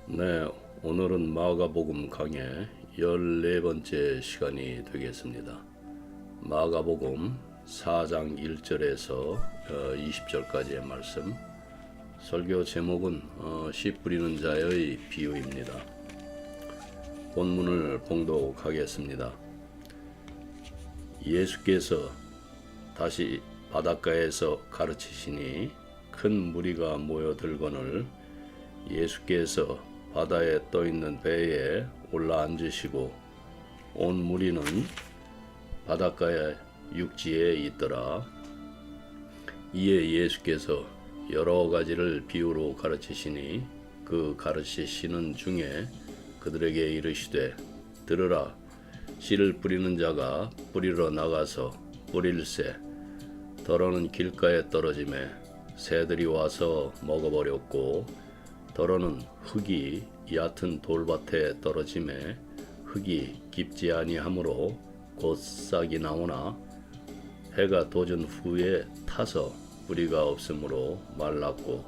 네, 오늘은 마가복음 강의 14번째 시간이 되겠습니다. 마가복음 4장 1절에서 20절까지의 말씀. 설교 제목은 씨 뿌리는 자의 비유입니다. 본문을 봉독하겠습니다. 예수께서 다시 바닷가에서 가르치시니 큰 무리가 모여들거늘 예수께서 바다에 떠있는 배에 올라 앉으시고 온 무리는 바닷가의 육지에 있더라. 이에 예수께서 여러 가지를 비유로 가르치시니 그 가르치시는 중에 그들에게 이르시되 들으라. 씨를 뿌리는 자가 뿌리러 나가서 뿌릴새 더러는 길가에 떨어지매 새들이 와서 먹어버렸고 더러는 흙이 얕은 돌밭에 떨어지매 흙이 깊지 아니하므로 곧 싹이 나오나 해가 돋은 후에 타서 뿌리가 없으므로 말랐고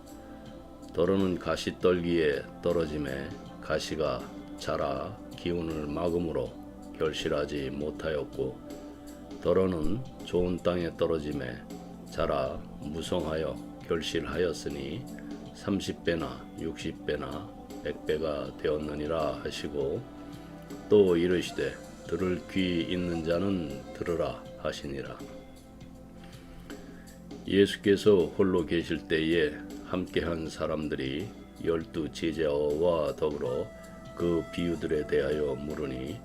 더러는 가시떨기에 떨어지매 가시가 자라 기운을 막음으로 결실하지 못하였고 더러는 좋은 땅에 떨어지매 자라 무성하여 결실하였으니 30배나 60배나 100배가 되었느니라 하시고 또 이르시되 들을 귀 있는 자는 들으라 하시니라. 예수께서 홀로 계실 때에 함께한 사람들이 12 제자와 더불어 그 비유들에 대하여 물으니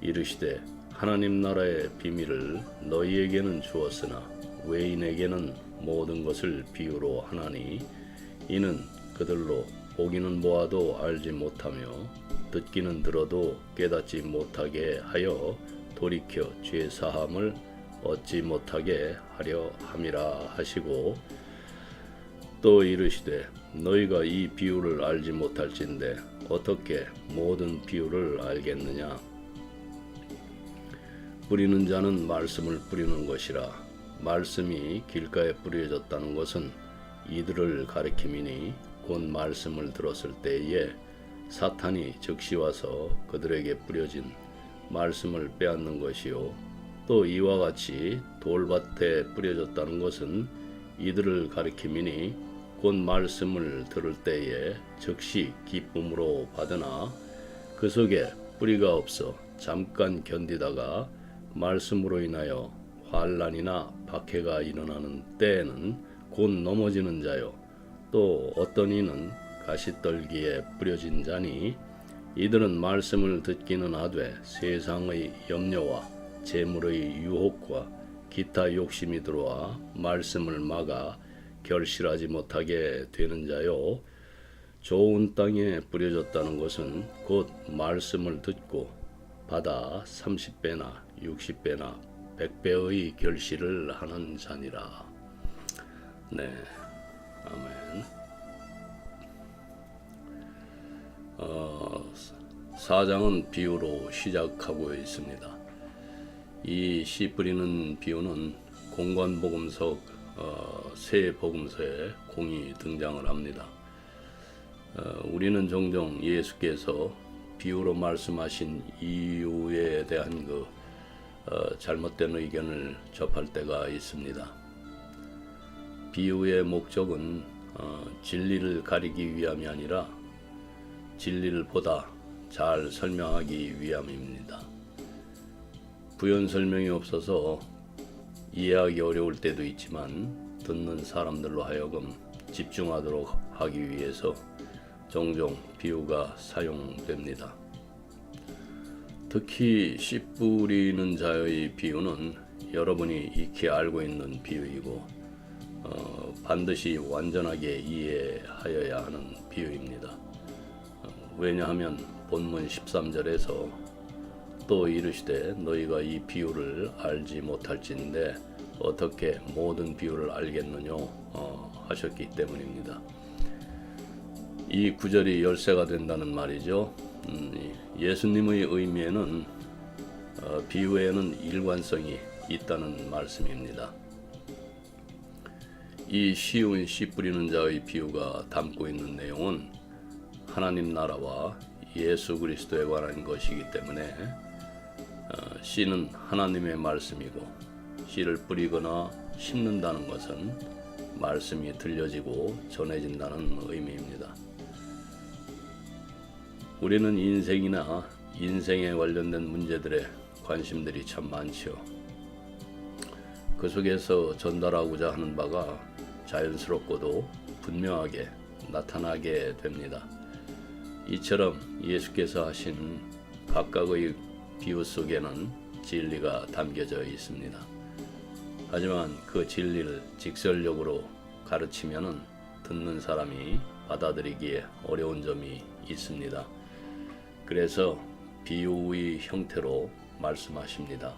이르시되 하나님 나라의 비밀을 너희에게는 주었으나 외인에게는 모든 것을 비유로 하나니 이는 그들로 보기는 보아도 알지 못하며 듣기는 들어도 깨닫지 못하게 하여 돌이켜 죄 사함을 얻지 못하게 하려 함이라 하시고 또 이르시되 너희가 이 비유를 알지 못할진대 어떻게 모든 비유를 알겠느냐. 뿌리는 자는 말씀을 뿌리는 것이라. 말씀이 길가에 뿌려졌다는 것은 이들을 가리킴이니 곧 말씀을 들었을 때에 사탄이 즉시 와서 그들에게 뿌려진 말씀을 빼앗는 것이요 또 이와 같이 돌밭에 뿌려졌다는 것은 이들을 가리킴이니 곧 말씀을 들을 때에 즉시 기쁨으로 받으나 그 속에 뿌리가 없어 잠깐 견디다가 말씀으로 인하여 환난이나 박해가 일어나는 때에는 곧 넘어지는 자요 또 어떤 이는 가시떨기에 뿌려진 자니 이들은 말씀을 듣기는 하되 세상의 염려와 재물의 유혹과 기타 욕심이 들어와 말씀을 막아 결실하지 못하게 되는 자요 좋은 땅에 뿌려졌다는 것은 곧 말씀을 듣고 받아 30배나 60배나 100배의 결실을 하는 자니라. 네, 아멘. 4장은 비유로 시작하고 있습니다. 이 씨 뿌리는 비유는 공관복음서 새 복음서에 공이 등장을 합니다. 우리는 종종 예수께서 비유로 말씀하신 이유에 대한 잘못된 의견을 접할 때가 있습니다. 비유의 목적은 진리를 가리기 위함이 아니라 진리를 보다 잘 설명하기 위함입니다. 부연 설명이 없어서 이해하기 어려울 때도 있지만 듣는 사람들로 하여금 집중하도록 하기 위해서 종종 비유가 사용됩니다. 특히 씨 뿌리는 자의 비유는 여러분이 익히 알고 있는 비유이고 반드시 완전하게 이해하여야 하는 비유입니다. 왜냐하면 본문 13절에서 또 이르시되 너희가 이 비유를 알지 못할진대 어떻게 모든 비유를 알겠느냐 하셨기 때문입니다. 이 구절이 열쇠가 된다는 말이죠. 예수님의 의미에는 비유에는 일관성이 있다는 말씀입니다. 이 쉬운 씨 뿌리는 자의 비유가 담고 있는 내용은 하나님 나라와 예수 그리스도에 관한 것이기 때문에 씨는 하나님의 말씀이고 씨를 뿌리거나 심는다는 것은 말씀이 들려지고 전해진다는 의미입니다. 우리는 인생이나 인생에 관련된 문제들에 관심들이 참 많죠. 그 속에서 전달하고자 하는 바가 자연스럽고도 분명하게 나타나게 됩니다. 이처럼 예수께서 하신 각각의 비유 속에는 진리가 담겨져 있습니다. 하지만 그 진리를 직설적으로 가르치면은 듣는 사람이 받아들이기에 어려운 점이 있습니다. 그래서 비유의 형태로 말씀하십니다.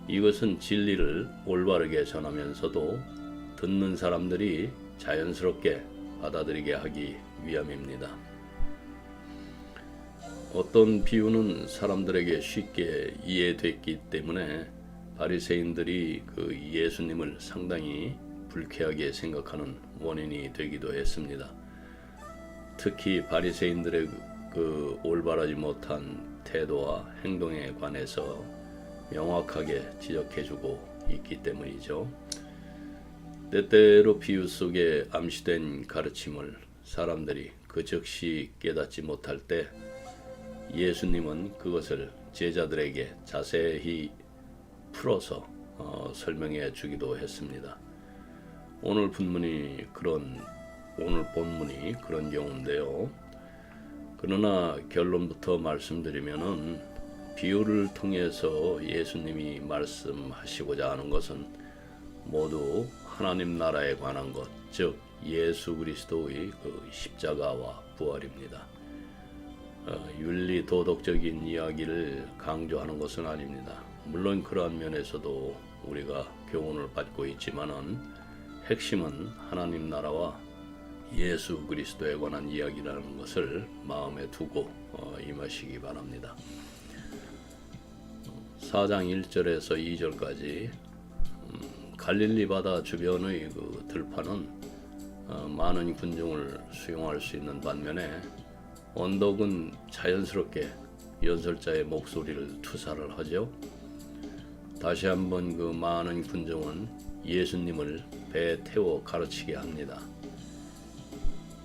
이것은 진리를 올바르게 전하면서도 듣는 사람들이 자연스럽게 받아들이게 하기 위함입니다. 어떤 비유는 사람들에게 쉽게 이해됐기 때문에 바리새인들이 그 예수님을 상당히 불쾌하게 생각하는 원인이 되기도 했습니다. 특히 바리새인들의 그 올바르지 못한 태도와 행동에 관해서 명확하게 지적해주고 있기 때문이죠. 때때로 비유 속에 암시된 가르침을 사람들이 그 즉시 깨닫지 못할 때 예수님은 그것을 제자들에게 자세히 풀어서 설명해 주기도 했습니다. 오늘 본문이 그런 경우인데요. 그러나 결론부터 말씀드리면은 비유를 통해서 예수님이 말씀하시고자 하는 것은 모두 하나님 나라에 관한 것, 즉 예수 그리스도의 그 십자가와 부활입니다. 윤리 도덕적인 이야기를 강조하는 것은 아닙니다. 물론 그러한 면에서도 우리가 교훈을 받고 있지만은 핵심은 하나님 나라와 예수 그리스도에 관한 이야기라는 것을 마음에 두고 임하시기 바랍니다. 4장 1절에서 2절까지 갈릴리 바다 주변의 그 들판은 많은 군중을 수용할 수 있는 반면에 언덕은 자연스럽게 연설자의 목소리를 투사를 하죠. 다시 한번 그 많은 군중은 예수님을 배에 태워 가르치게 합니다.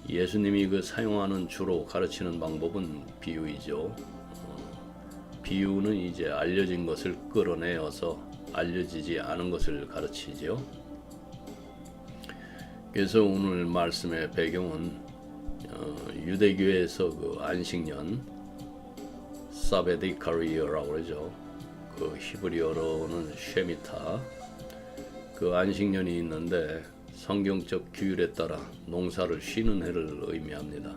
예수님이 그 사용하는 주로 가르치는 방법은 비유이죠. 비유는 이제 알려진 것을 끌어내어서 알려지지 않은 것을 가르치죠. 그래서 오늘 말씀의 배경은 유대교에서 그 안식년 사베디카리어라고 그러죠. 그 히브리어로는 쉐미타, 그 안식년이 있는데 성경적 규율에 따라 농사를 쉬는 해를 의미합니다.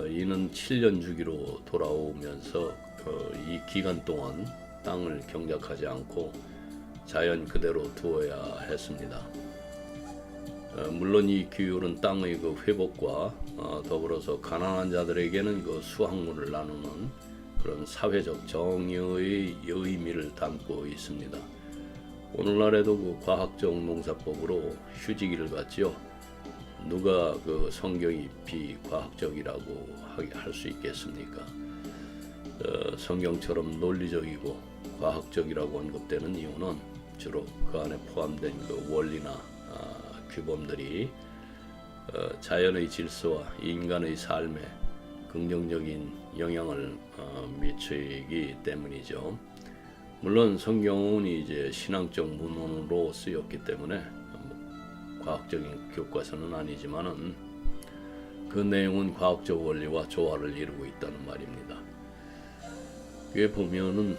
이는 7년 주기로 돌아오면서 이 기간 동안 땅을 경작하지 않고 자연 그대로 두어야 했습니다. 물론 이 규율은 땅의 그 회복과 더불어서 가난한 자들에게는 그 수확물을 나누는 그런 사회적 정의의 의미를 담고 있습니다. 오늘날에도 그 과학적 농사법으로 휴지기를 갖지요. 누가 그 성경이 비과학적이라고 할 수 있겠습니까? 성경처럼 논리적이고 과학적이라고 언급되는 이유는 주로 그 안에 포함된 그 원리나 규범들이 자연의 질서와 인간의 삶에 긍정적인 영향을 미치기 때문이죠. 물론 성경은 이제 신앙적 문헌으로 쓰였기 때문에 과학적인 교과서는 아니지만은 그 내용은 과학적 원리와 조화를 이루고 있다는 말입니다. 그에 보면은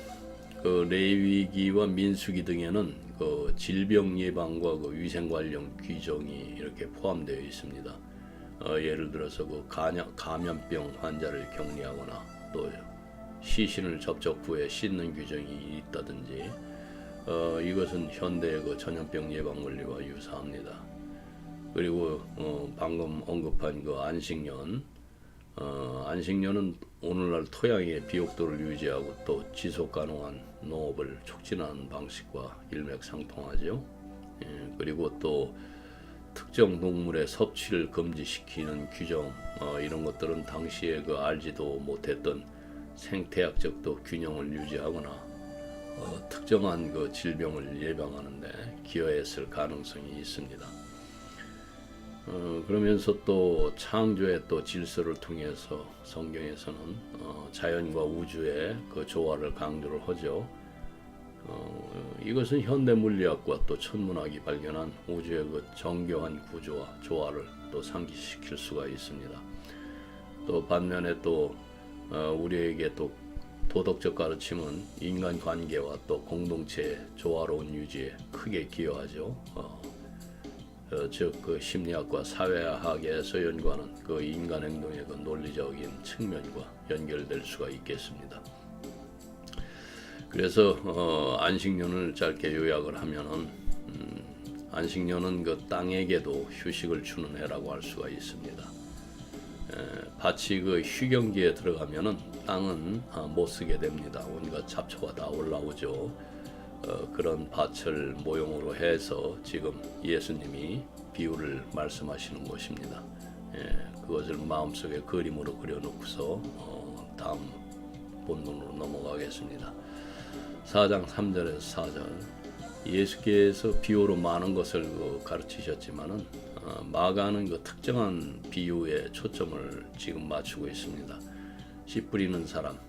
그 레위기와 민수기 등에는 그 질병 예방과 그 위생 관련 규정이 이렇게 포함되어 있습니다. 예를 들어서 그 감염병 환자를 격리하거나 또 시신을 접촉 후에 씻는 규정이 있다든지 이것은 현대의 그 전염병 예방 원리와 유사합니다. 그리고 방금 언급한 그 안식년은 오늘날 토양의 비옥도를 유지하고 또 지속 가능한 농업을 촉진하는 방식과 일맥상통하죠. 그리고 또 특정 동물의 섭취를 금지시키는 규정, 이런 것들은 당시에 알지도 못했던 생태학적 또 균형을 유지하거나 특정한 질병을 예방하는데 기여했을 가능성이 있습니다. 그러면서 또 창조의 또 질서를 통해서 성경에서는 자연과 우주의 조화를 강조를 하죠. 이것은 현대 물리학과 또 천문학이 발견한 우주의 정교한 구조와 조화를 또 상기시킬 수가 있습니다. 또 반면에 또 우리에게 또 도덕적 가르침은 인간 관계와 또 공동체의 조화로운 유지에 크게 기여하죠. 즉 심리학과 사회학에서 연구하는 인간 행동의 논리적인 측면과 연결될 수가 있겠습니다. 그래서 안식년을 짧게 요약을 하면은 안식년은 땅에게도 휴식을 주는 해라고 할 수가 있습니다. 밭이 휴경기에 들어가면은 땅은 못 쓰게 됩니다. 온갖 잡초가 다 올라오죠. 그런 밭을 모형으로 해서 지금 예수님이 비유를 말씀하시는 것입니다. 그것을 마음속에 그림으로 그려놓고서 다음 본문으로 넘어가겠습니다. 4장 3절에서 4절 예수께서 비유로 많은 것을 가르치셨지만은 마가는 특정한 비유에 초점을 지금 맞추고 있습니다. 씨 뿌리는 사람,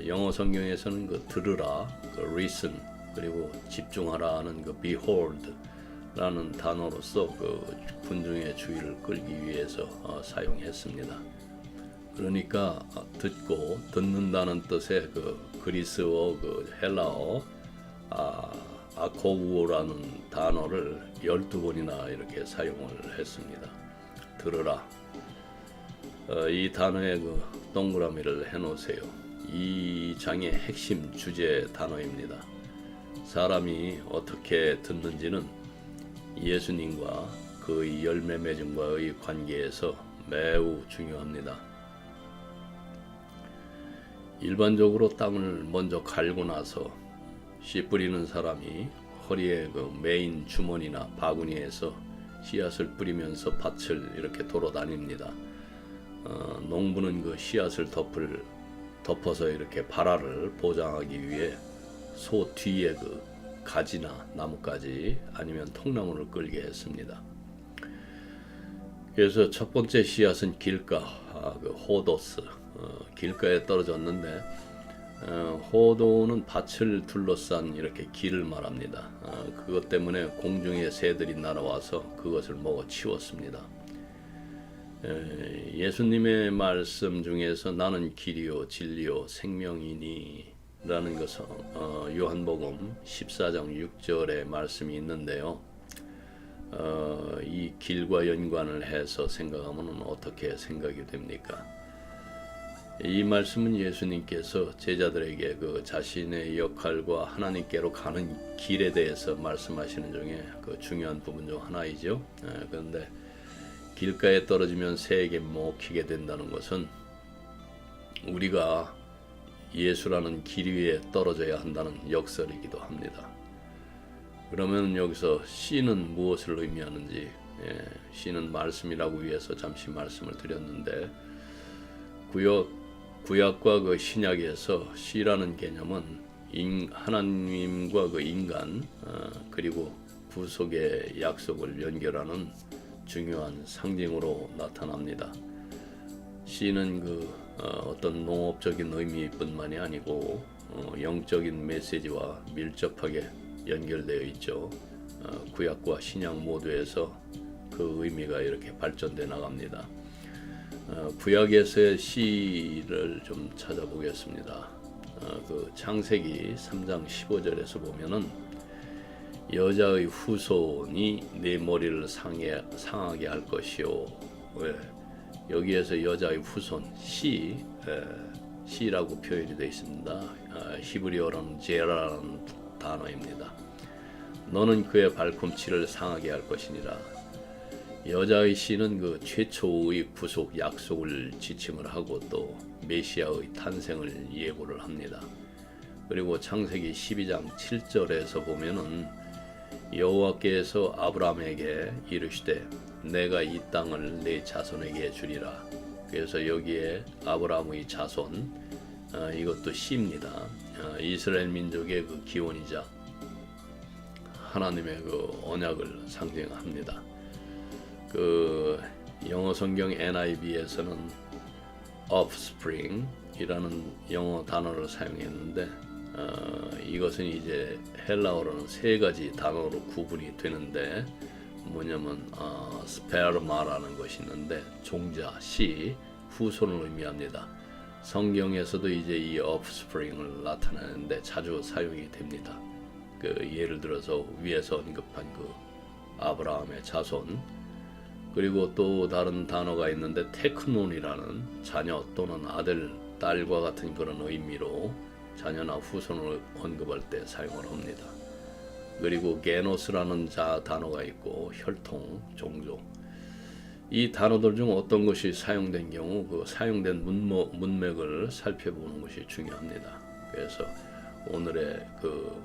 영어 성경에서는 들으라, listen, 그리고 집중하라는 behold라는 단어로서 군중의 주의를 끌기 위해서 사용했습니다. 그러니까 듣고 듣는다는 뜻의 그리스어 헬라어 아코우오라는 단어를 12번이나 이렇게 사용을 했습니다. 들으라. 이 단어에 동그라미를 해놓으세요. 이 장의 핵심 주제 단어입니다. 사람이 어떻게 듣는지는 예수님과 그 열매 맺음과의 관계에서 매우 중요합니다. 일반적으로 땅을 먼저 갈고 나서 씨 뿌리는 사람이 허리에 메인 주머니나 바구니에서 씨앗을 뿌리면서 밭을 이렇게 돌아다닙니다. 농부는 씨앗을 덮어서 이렇게 발화를 보장하기 위해 소 뒤에 가지나 나뭇가지 아니면 통나무를 끌게 했습니다. 그래서 첫 번째 씨앗은 길가, 호도스, 길가에 떨어졌는데 호도는 밭을 둘러싼 이렇게 길을 말합니다. 그것 때문에 공중의 새들이 날아와서 그것을 먹어 치웠습니다. 예수님의 말씀 중에서 나는 길이요 진리요 생명이니 라는 것은 요한복음 14장 6절의 말씀이 있는데요. 이 길과 연관을 해서 생각하면 어떻게 생각이 됩니까? 이 말씀은 예수님께서 제자들에게 자신의 역할과 하나님께로 가는 길에 대해서 말씀하시는 중에 중요한 부분 중 하나이죠. 그런데 길가에 떨어지면 새에게 먹히게 된다는 것은 우리가 예수라는 길 위에 떨어져야 한다는 역설이기도 합니다. 그러면 여기서 씨는 무엇을 의미하는지, 씨는 말씀이라고 위해서 잠시 말씀을 드렸는데 구약과 신약에서 씨라는 개념은 하나님과 인간 그리고 구속의 약속을 연결하는 중요한 상징으로 나타납니다. 씨는 어떤 농업적인 의미뿐만이 아니고 영적인 메시지와 밀접하게 연결되어 있죠. 구약과 신약 모두에서 그 의미가 이렇게 발전돼 나갑니다. 구약에서의 씨를 좀 찾아보겠습니다. 창세기 3장 15절에서 보면은 여자의 후손이 내 머리를 상하게 할 것이요. 여기에서 여자의 후손 씨라고 표현이 되어 있습니다. 히브리어로는 제라라는 단어입니다. 너는 그의 발꿈치를 상하게 할 것이니라. 여자의 씨는 최초의 구속 약속을 지칭을 하고 또 메시아의 탄생을 예고를 합니다. 그리고 창세기 12장 7절에서 보면은 여호와께서 아브라함에게 이르시되 내가 이 땅을 내 자손에게 주리라. 그래서 여기에 아브라함의 자손, 이것도 씨입니다. 이스라엘 민족의 그 기원이자 하나님의 그 언약을 상징합니다. 그 영어 성경 NIV에서는 offspring이라는 영어 단어를 사용했는데 이것은 이제 헬라어로는 세 가지 단어로 구분이 되는데 뭐냐면 스페르마라는 것이 있는데 종자, 씨, 후손을 의미합니다. 성경에서도 이제 이 offspring을 나타내는데 자주 사용이 됩니다. 그 예를 들어서 위에서 언급한 그 아브라함의 자손, 그리고 또 다른 단어가 있는데 테크논이라는 자녀 또는 아들, 딸과 같은 그런 의미로 자녀나 후손을 언급할 때 사용을 합니다. 그리고 게노스라는 단어가 있고 혈통, 종족. 이 단어들 중 어떤 것이 사용된 경우 그 사용된 문맥을 살펴보는 것이 중요합니다. 그래서 오늘의 그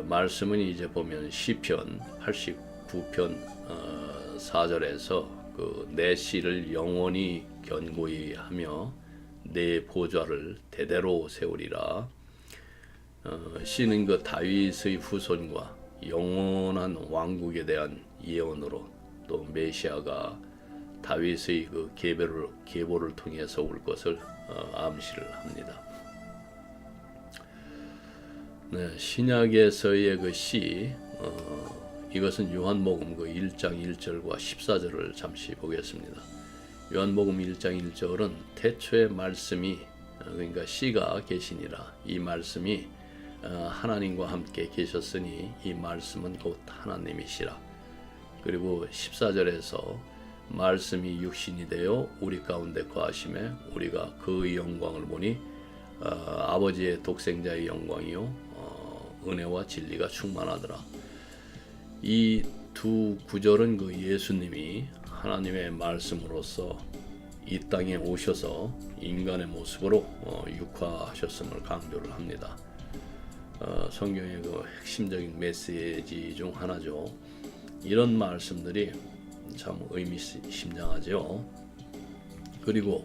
말씀은 이제 보면 시편 89편 4절에서 그 내 씨를 영원히 견고히 하며 내 보좌를 대대로 세우리라. 씨는 그 다윗의 후손과 영원한 왕국에 대한 예언으로 또 메시아가 다윗의 그 계보를 통해서 올 것을 암시를 합니다. 네, 신약에서의 그 씨, 이것은 요한복음 그 1장 1절과 14절을 잠시 보겠습니다. 요한복음 1장 1절은 태초에 말씀이 그러니까 씨가 계시니라. 이 말씀이 하나님과 함께 계셨으니 이 말씀은 곧 하나님이시라. 그리고 14절에서 말씀이 육신이 되어 우리 가운데 거하심에 우리가 그의 영광을 보니 아버지의 독생자의 영광이요 은혜와 진리가 충만하더라. 이 두 구절은 그 예수님이 하나님의 말씀으로서 이 땅에 오셔서 인간의 모습으로 육화하셨음을 강조를 합니다. 성경의 그 핵심적인 메시지 중 하나죠. 이런 말씀들이 참 의미심장하죠. 그리고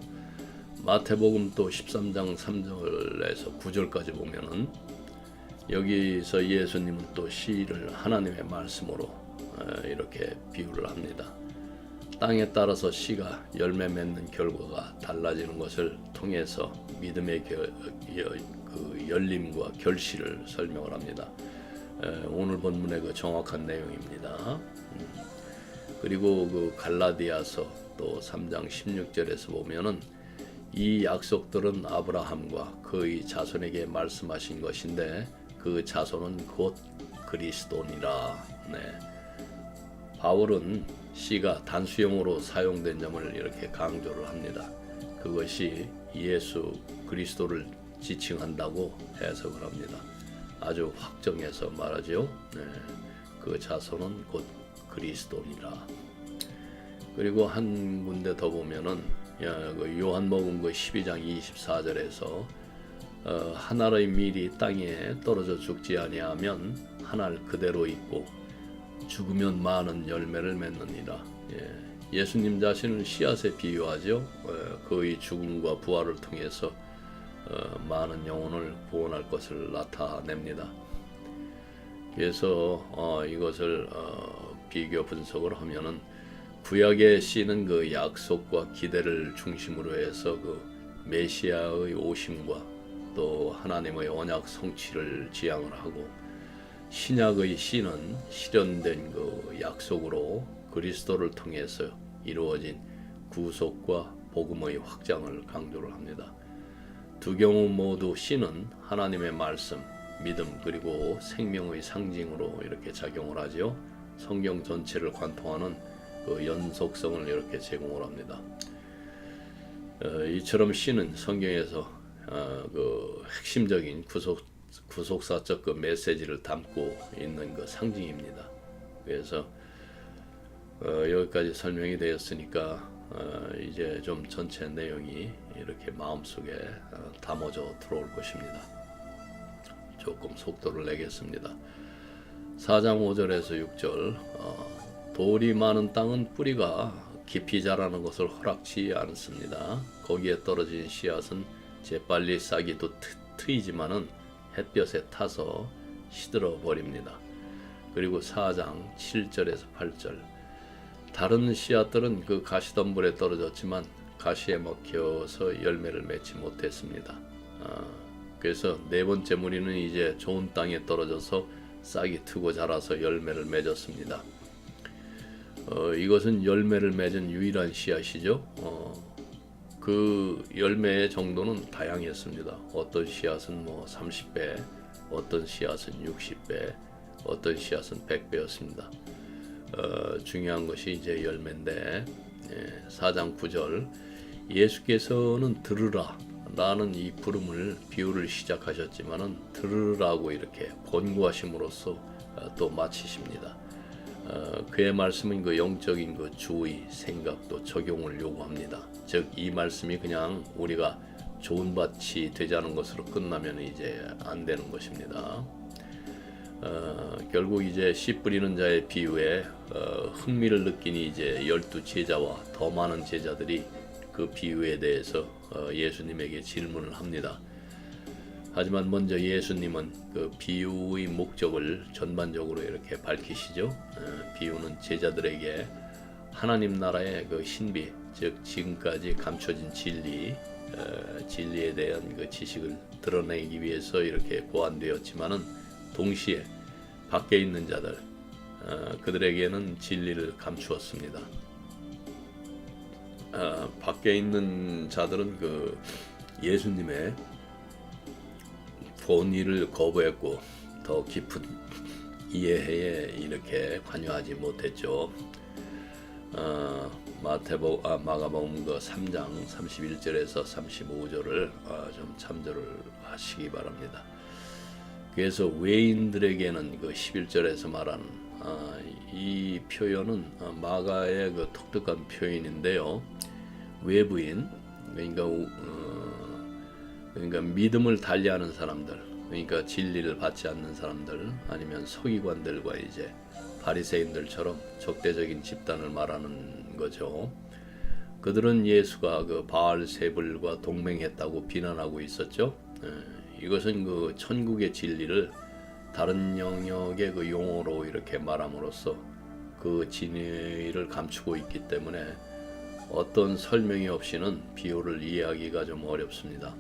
마태복음 또 13장 3절에서 9절까지 보면은 여기서 예수님은 또 씨를 하나님의 말씀으로 이렇게 비유를 합니다. 땅에 따라서 씨가 열매 맺는 결과가 달라지는 것을 통해서 믿음의 그 열림과 결실을 설명을 합니다. 오늘 본문의 그 정확한 내용입니다. 그리고 그 갈라디아서 또 3장 16절에서 보면은 이 약속들은 아브라함과 그의 자손에게 말씀하신 것인데 그 자손은 곧 그리스도니라. 네. 바울은 씨가 단수형으로 사용된 점을 이렇게 강조를 합니다. 그것이 예수 그리스도를 지칭한다고 해석을 합니다. 아주 확정해서 말하죠. 네. 그 자손은 곧 그리스도니라. 그리고 한 군데 더 보면은 그 요한복음 그 12장 24절에서 한 알의 밀이 땅에 떨어져 죽지 아니하면 한 알 그대로 있고 죽으면 많은 열매를 맺느니라. 예수님 자신을 씨앗에 비유하죠. 그의 죽음과 부활을 통해서 많은 영혼을 구원할 것을 나타냅니다. 그래서 이것을 비교 분석을 하면은 구약의 씨는 그 약속과 기대를 중심으로 해서 그 메시아의 오심과 또 하나님의 언약 성취를 지향을 하고, 신약의 씨는 실현된 그 약속으로 그리스도를 통해서 이루어진 구속과 복음의 확장을 강조를 합니다. 두 경우 모두 씨는 하나님의 말씀, 믿음 그리고 생명의 상징으로 이렇게 작용을 하죠. 성경 전체를 관통하는 그 연속성을 이렇게 제공을 합니다. 이처럼 씨는 성경에서 그 핵심적인 구속사적 그 메시지를 담고 있는 그 상징입니다. 그래서 여기까지 설명이 되었으니까 이제 좀 전체 내용이 이렇게 마음속에 담아져 들어올 것입니다. 조금 속도를 내겠습니다. 4장 5절에서 6절 돌이 많은 땅은 뿌리가 깊이 자라는 것을 허락치 않습니다. 거기에 떨어진 씨앗은 재빨리 싹이 트이지만은 햇볕에 타서 시들어 버립니다. 그리고 4장 7절에서 8절 다른 씨앗들은 그 가시덤불에 떨어졌지만 가시에 먹혀서 열매를 맺지 못했습니다. 그래서 네 번째 무리는 이제 좋은 땅에 떨어져서 싹이 트고 자라서 열매를 맺었습니다. 이것은 열매를 맺은 유일한 씨앗이죠. 그 열매의 정도는 다양했습니다. 어떤 씨앗은 30배, 어떤 씨앗은 60배, 어떤 씨앗은 100배였습니다. 중요한 것이 이제 열매인데 4장 9절 예수께서는 들으라 라는 이 부름을 비유를 시작하셨지만은 들으라고 이렇게 권고하심으로써 또 마치십니다. 그의 말씀은 그 영적인 그 주의, 생각도 적용을 요구합니다. 즉 이 말씀이 그냥 우리가 좋은 밭이 되자는 것으로 끝나면 이제 안 되는 것입니다. 결국 이제 씨 뿌리는 자의 비유에 흥미를 느낀 이제 12 제자와 더 많은 제자들이 그 비유에 대해서 예수님에게 질문을 합니다. 하지만 먼저 예수님은 그 비유의 목적을 전반적으로 이렇게 밝히시죠. 비유는 제자들에게 하나님 나라의 그 신비, 즉 지금까지 감춰진 진리에 대한 그 지식을 드러내기 위해서 이렇게 고안되었지만은 동시에 밖에 있는 자들, 그들에게는 진리를 감추었습니다. 밖에 있는 자들은 그 예수님의 본의를 거부했고 더 깊은 이해에 이렇게 관여하지 못했죠. 마가복음 그 3장 31절에서 35절을 좀 참조를 하시기 바랍니다. 그래서 외인들에게는 그 11절에서 말하는 이 표현은 마가의 그 독특한 표현인데요. 외부인, 그러니까 믿음을 달리하는 사람들, 그러니까 진리를 받지 않는 사람들, 아니면 서기관들과 이제 바리새인들처럼 적대적인 집단을 말하는 거죠. 그들은 예수가 그 바알세불과 동맹했다고 비난하고 있었죠. 이것은 그 천국의 진리를 다른 영역의 그 용어로 이렇게 말함으로써 그 진리를 감추고 있기 때문에 어떤 설명이 없이는 비유를 이해하기가 좀 어렵습니다.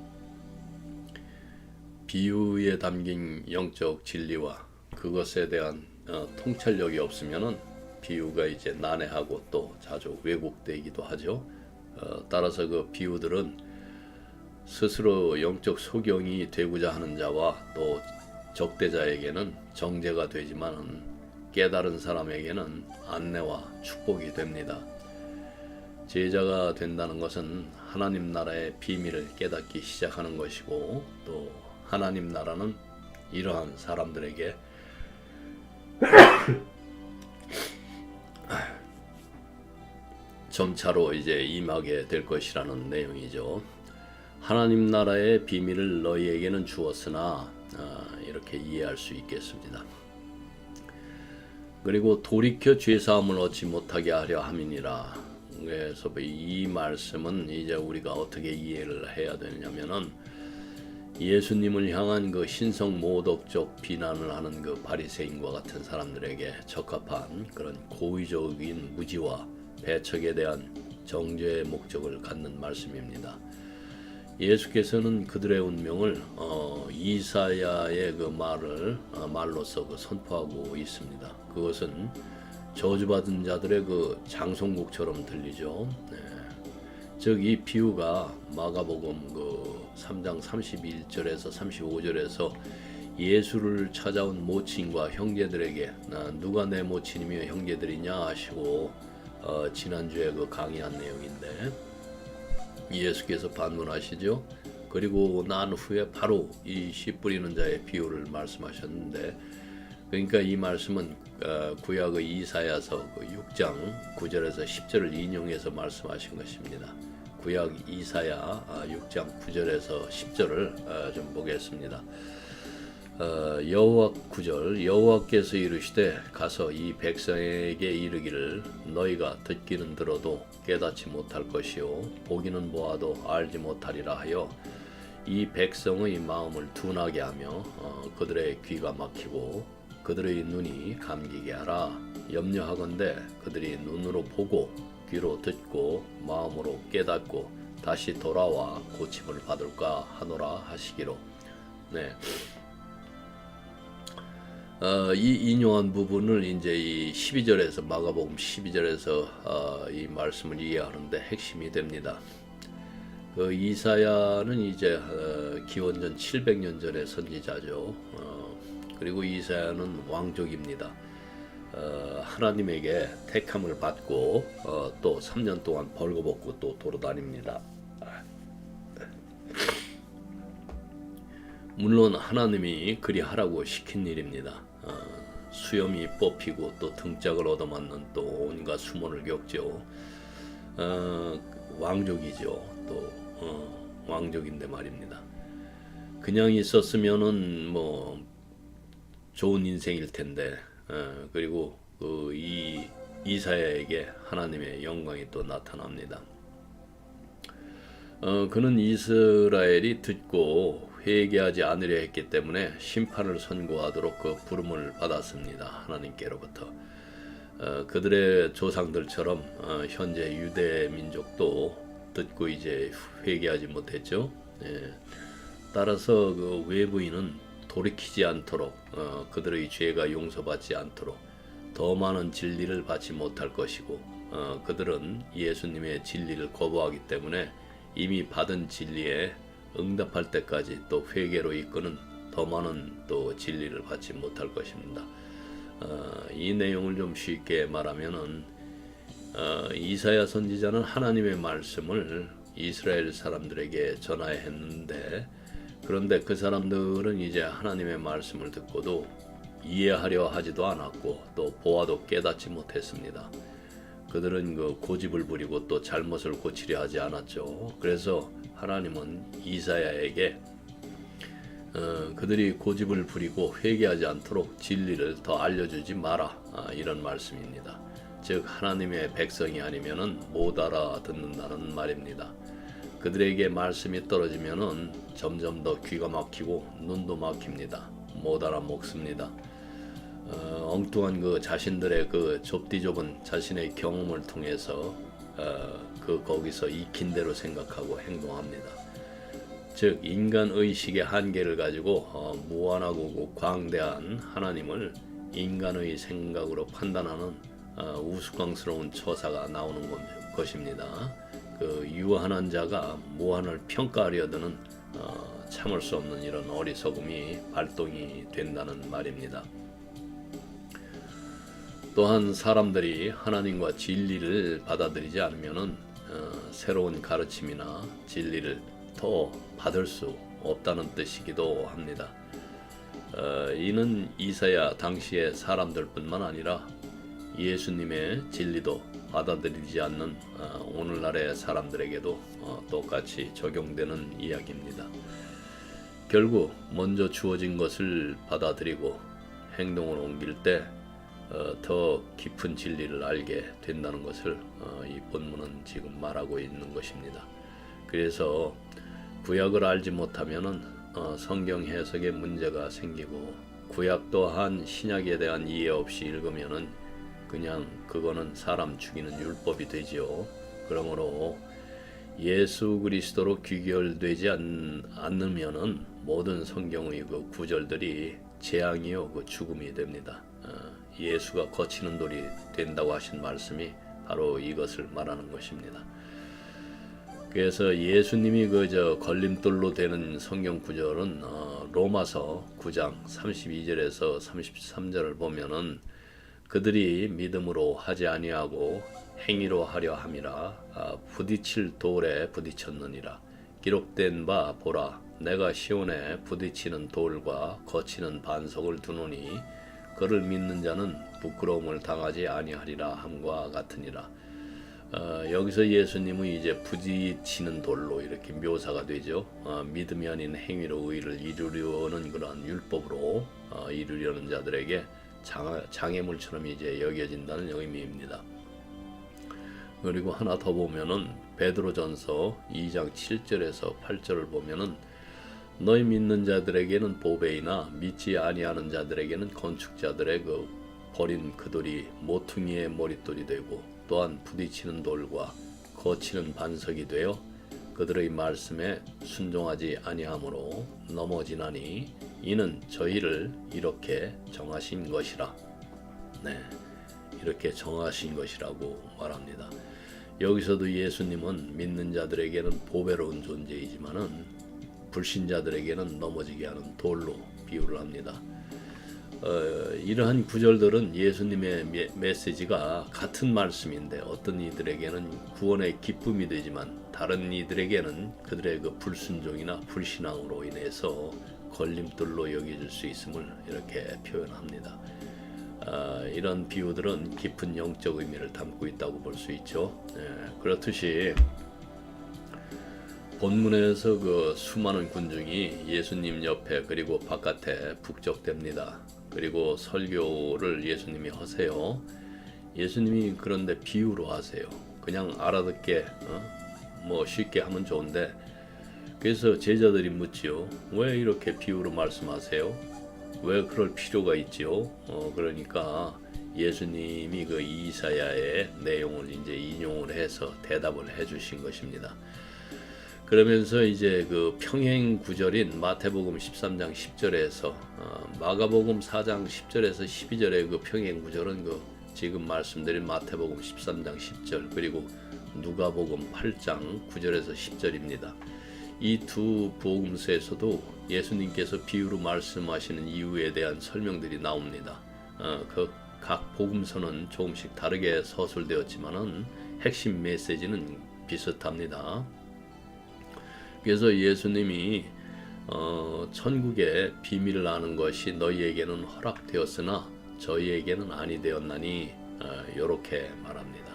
비유에 담긴 영적 진리와 그것에 대한 통찰력이 없으면은 비유가 이제 난해하고 또 자주 왜곡되기도 하죠. 따라서 그 비유들은 스스로 영적 소경이 되고자 하는 자와 또 적대자에게는 정죄가 되지만은 깨달은 사람에게는 안내와 축복이 됩니다. 제자가 된다는 것은 하나님 나라의 비밀을 깨닫기 시작하는 것이고 또 하나님 나라는 이러한 사람들에게 점차로 이제 임하게 될 것이라는 내용이죠. 하나님 나라의 비밀을 너희에게는 주었으나 이렇게 이해할 수 있겠습니다. 그리고 돌이켜 죄사함을 얻지 못하게 하려 함이니라. 그래서 이 말씀은 이제 우리가 어떻게 이해를 해야 되냐면은 예수님을 향한 그 신성 모독적 비난을 하는 그 바리새인과 같은 사람들에게 적합한 그런 고의적인 무지와 배척에 대한 정죄의 목적을 갖는 말씀입니다. 예수께서는 그들의 운명을 이사야의 그 말로서 그 선포하고 있습니다. 그것은 저주받은 자들의 그 장송곡처럼 들리죠. 즉 이 비유가 마가복음 그 3장 31절에서 35절에서 예수를 찾아온 모친과 형제들에게 누가 내 모친이며 형제들이냐 하시고 지난주에 그 강의한 내용인데 예수께서 반문하시죠. 그리고 난 후에 바로 이 씨 뿌리는 자의 비유를 말씀하셨는데 그러니까 이 말씀은 구약의 이사야서 6장 9절에서 10절을 인용해서 말씀하신 것입니다. 구약 이사야 6장 9절에서 10절을 좀 보겠습니다. 여호와 9절 여호와께서 이르시되 가서 이 백성에게 이르기를 너희가 듣기는 들어도 깨닫지 못할 것이요 보기는 보아도 알지 못하리라 하여 이 백성의 마음을 둔하게 하며 그들의 귀가 막히고 그들의 눈이 감기게 하라. 염려하건대 그들이 눈으로 보고 귀로 듣고 마음으로 깨닫고 다시 돌아와 고침을 받을까 하노라 하시기로. 네. 이 인용한 부분을 이제 이 12절에서 마가복음 12절에서 이 말씀을 이해하는데 핵심이 됩니다. 그 이사야는 이제 기원전 700년 전의 선지자죠. 그리고 이사야는 왕족입니다. 하나님에게 택함을 받고 또 3년 동안 벌거벗고 또 돌아다닙니다. 물론 하나님이 그리 하라고 시킨 일입니다. 수염이 뽑히고 또 등짝을 얻어맞는 또 온갖 수모를 겪죠. 왕족이죠. 또 왕족인데 말입니다. 그냥 있었으면은 뭐 좋은 인생일 텐데 그리고 이 이사야에게 하나님의 영광이 또 나타납니다. 그는 이스라엘이 듣고 회개하지 않으려 했기 때문에 심판을 선고하도록 그 부름을 받았습니다. 하나님께로부터. 그들의 조상들처럼 현재 유대 민족도 듣고 이제 회개하지 못했죠. 따라서 그 외부인은 돌이키지 않도록 그들의 죄가 용서받지 않도록 더 많은 진리를 받지 못할 것이고 그들은 예수님의 진리를 거부하기 때문에 이미 받은 진리에 응답할 때까지 또 회개로 이끄는 더 많은 또 진리를 받지 못할 것입니다. 이 내용을 좀 쉽게 말하면은 이사야 선지자는 하나님의 말씀을 이스라엘 사람들에게 전하야 했는데 그런데 그 사람들은 이제 하나님의 말씀을 듣고도 이해하려 하지도 않았고 또 보아도 깨닫지 못했습니다. 그들은 그 고집을 부리고 또 잘못을 고치려 하지 않았죠. 그래서 하나님은 이사야에게 그들이 고집을 부리고 회개하지 않도록 진리를 더 알려주지 마라 이런 말씀입니다. 즉 하나님의 백성이 아니면은 못 알아듣는다는 말입니다. 그들에게 말씀이 떨어지면은 점점 더 귀가 막히고 눈도 막힙니다. 못 알아먹습니다. 엉뚱한 그 자신들의 그 좁디 좁은 자신의 경험을 통해서 거기서 익힌 대로 생각하고 행동합니다. 즉 인간 의식의 한계를 가지고 무한하고 광대한 하나님을 인간의 생각으로 판단하는 우스꽝스러운 처사가 나오는 것입니다. 그 유한한 자가 무한을 평가하려 드는 참을 수 없는 이런 어리석음이 발동이 된다는 말입니다. 또한 사람들이 하나님과 진리를 받아들이지 않으면은 새로운 가르침이나 진리를 더 받을 수 없다는 뜻이기도 합니다. 이는 이사야 당시의 사람들뿐만 아니라 예수님의 진리도 받아들이지 않는 오늘날의 사람들에게도 똑같이 적용되는 이야기입니다. 결국 먼저 주어진 것을 받아들이고 행동을 옮길 때 더 깊은 진리를 알게 된다는 것을 이 본문은 지금 말하고 있는 것입니다. 그래서 구약을 알지 못하면은 성경 해석에 문제가 생기고 구약 또한 신약에 대한 이해 없이 읽으면은 그냥 그거는 사람 죽이는 율법이 되지요. 그러므로 예수 그리스도로 귀결되지 않으면은 모든 성경의 그 구절들이 재앙이요 그 죽음이 됩니다. 예수가 거치는 돌이 된다고 하신 말씀이 바로 이것을 말하는 것입니다. 그래서 예수님이 걸림돌로 되는 성경 구절은 로마서 9장 32절에서 33절을 보면은 그들이 믿음으로 하지 아니하고 행위로 하려 함이라 부딪힐 돌에 부딪혔느니라. 기록된 바 보라 내가 시온에 부딪히는 돌과 거치는 반석을 두노니 그를 믿는 자는 부끄러움을 당하지 아니하리라 함과 같으니라. 여기서 예수님은 이제 부딪히는 돌로 이렇게 묘사가 되죠. 믿음이 아닌 행위로 의를 이루려는 그런 율법으로 이루려는 자들에게 장애물처럼 이제 여겨진다는 의미입니다. 그리고 하나 더 보면은 베드로전서 2장 7절에서 8절을 보면은 너희 믿는 자들에게는 보배이나 믿지 아니하는 자들에게는 건축자들의 그 버린 그 돌이 모퉁이의 머릿돌이 되고 또한 부딪히는 돌과 거치는 반석이 되어 그들의 말씀에 순종하지 아니하므로 넘어지나니 이는 저희를 이렇게 정하신 것이라. 네, 이렇게 정하신 것이라고 말합니다. 여기서도 예수님은 믿는 자들에게는 보배로운 존재이지만은 불신자들에게는 넘어지게 하는 돌로 비유를 합니다. 이러한 구절들은 예수님의 메시지가 같은 말씀인데 어떤 이들에게는 구원의 기쁨이 되지만 다른 이들에게는 그들의 그 불순종이나 불신앙으로 인해서 걸림돌로 여겨질 수 있음을 이렇게 표현합니다. 이런 비유들은 깊은 영적 의미를 담고 있다고 볼 수 있죠. 그렇듯이 본문에서 그 수많은 군중이 예수님 옆에 그리고 바깥에 북적댑니다. 그리고 설교를 예수님이 하세요. 예수님이 그런데 비유로 하세요. 그냥 알아듣게 뭐 쉽게 하면 좋은데 그래서 제자들이 묻지요. 왜 이렇게 비유로 말씀하세요? 왜 그럴 필요가 있지요? 그러니까 예수님이 그 이사야의 내용을 이제 인용을 해서 대답을 해주신 것입니다. 그러면서 이제 그 평행 구절인 마태복음 13장 10절에서 마가복음 4장 10절에서 12절의 그 평행 구절은 그 지금 말씀드린 마태복음 13장 10절 그리고 누가복음 8장 9절에서 10절입니다. 이 두 복음서에서도 예수님께서 비유로 말씀하시는 이유에 대한 설명들이 나옵니다. 그 각 복음서는 조금씩 다르게 서술되었지만은 핵심 메시지는 비슷합니다. 그래서 예수님이 천국의 비밀을 아는 것이 너희에게는 허락되었으나 저희에게는 아니 되었나니 이렇게 말합니다.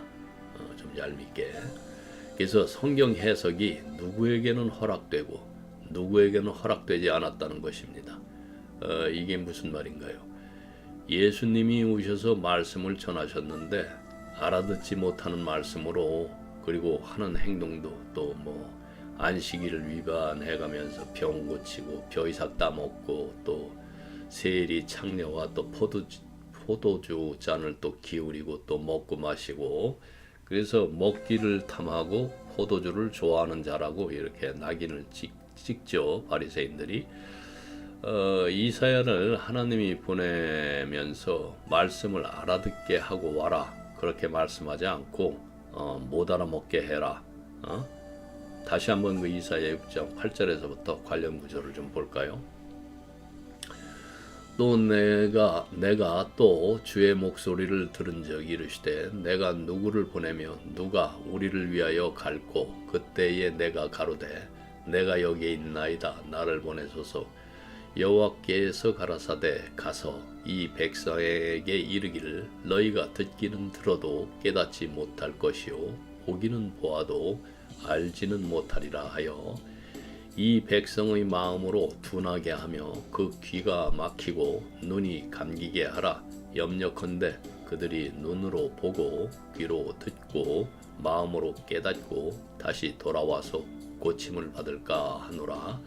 좀 얄밉게. 그래서 성경 해석이 누구에게는 허락되고 누구에게는 허락되지 않았다는 것입니다. 이게 무슨 말인가요? 예수님이 오셔서 말씀을 전하셨는데 알아듣지 못하는 말씀으로 그리고 하는 행동도 또 뭐 안식일을 위반해가면서 병 고치고 벼이삭 따먹고 또 세리 창녀와 또 포도주 잔을 또 기울이고 또 먹고 마시고 그래서 먹기를 탐하고 포도주를 좋아하는 자라고 이렇게 낙인을 찍죠. 바리새인들이. 이사야를 하나님이 보내면서 말씀을 알아듣게 하고 와라 그렇게 말씀하지 않고 못 알아먹게 해라. 다시 한번 그 이사야 6장 8절에서부터 관련 구절을 좀 볼까요? 또 내가 또 주의 목소리를 들은 적 이르시되 내가 누구를 보내며 누가 우리를 위하여 갈고 그때에 내가 가로되 내가 여기에 있나이다 나를 보내소서 여호와께서 가라사대 가서 이 백성에게 이르기를 너희가 듣기는 들어도 깨닫지 못할 것이요 보기는 보아도 알지는 못하리라 하여 이 백성의 마음으로 둔하게 하며 그 귀가 막히고 눈이 감기게 하라. 염려컨대 그들이 눈으로 보고 귀로 듣고 마음으로 깨닫고 다시 돌아와서 고침을 받을까 하노라.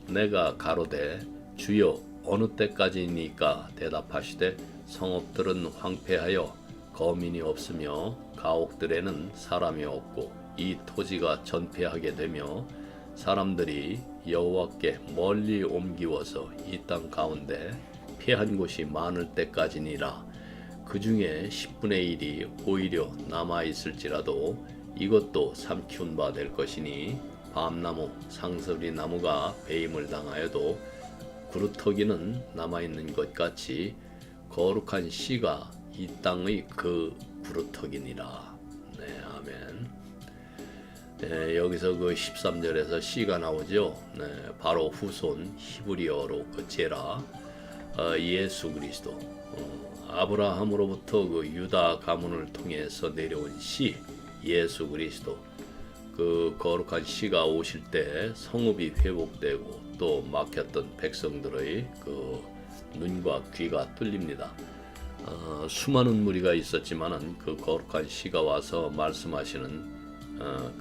내가 가로되 주여 어느 때까지니까 대답하시되 성읍들은 황폐하여 거민이 없으며 가옥들에는 사람이 없고 이 토지가 전폐하게 되며 사람들이 여호와께 멀리 옮기워서 이 땅 가운데 피한 곳이 많을 때까지니라. 그 중에 10분의 1이 오히려 남아있을지라도 이것도 삼키운 바 될 것이니 밤나무, 상서리 나무가 배임을 당하여도 구루터기는 남아있는 것 같이 거룩한 씨가 이 땅의 그 구루터기니라. 네, 아멘. 네, 여기서 그 13절에서 씨가 나오죠. 네, 바로 후손 히브리어로 그 제라 예수 그리스도 아브라함으로부터 그 유다 가문을 통해서 내려온 씨 예수 그리스도 그 거룩한 씨가 오실 때 성읍이 회복되고 또 막혔던 백성들의 그 눈과 귀가 뚫립니다. 수많은 무리가 있었지만은 그 거룩한 씨가 와서 말씀하시는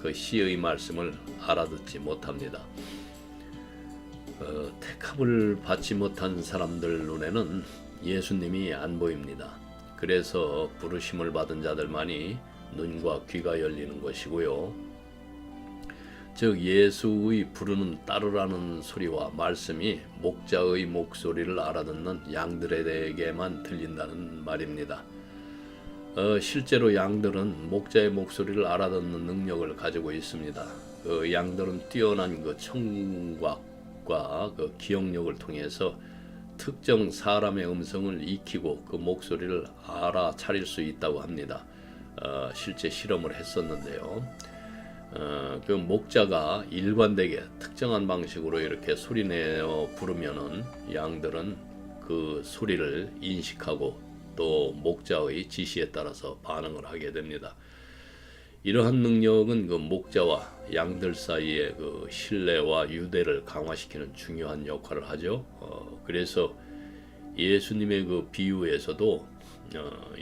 그 씨의 말씀을 알아듣지 못합니다. 택함을 받지 못한 사람들 눈에는 예수님이 안 보입니다. 그래서 부르심을 받은 자들만이 눈과 귀가 열리는 것이고요. 즉 예수의 부르는 따르라는 소리와 말씀이 목자의 목소리를 알아듣는 양들에게만 들린다는 말입니다. 실제로 양들은 목자의 목소리를 알아듣는 능력을 가지고 있습니다. 그 양들은 뛰어난 그 청각과 그 기억력을 통해서 특정 사람의 음성을 익히고 그 목소리를 알아차릴 수 있다고 합니다. 실제 실험을 했었는데요. 그 목자가 일관되게 특정한 방식으로 이렇게 소리내어 부르면은 양들은 그 소리를 인식하고 또 목자의 지시에 따라서 반응을 하게 됩니다. 이러한 능력은 그 목자와 양들 사이의 그 신뢰와 유대를 강화시키는 중요한 역할을 하죠. 그래서 예수님의 그 비유에서도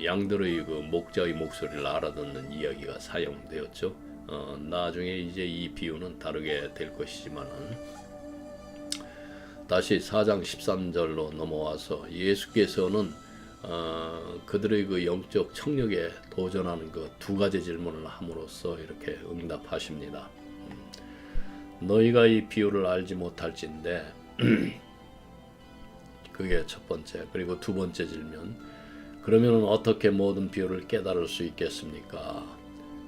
양들의 그 목자의 목소리를 알아듣는 이야기가 사용되었죠. 나중에 이제 이 비유는 다르게 될 것이지만은 다시 4장 13절로 넘어와서 예수께서는 그들의 그 영적 청력에 도전하는 그 두 가지 질문을 함으로써 이렇게 응답하십니다. 너희가 이 비유를 알지 못할진대 그게 첫 번째. 그리고 두 번째 질문, 그러면 어떻게 모든 비유를 깨달을 수 있겠습니까?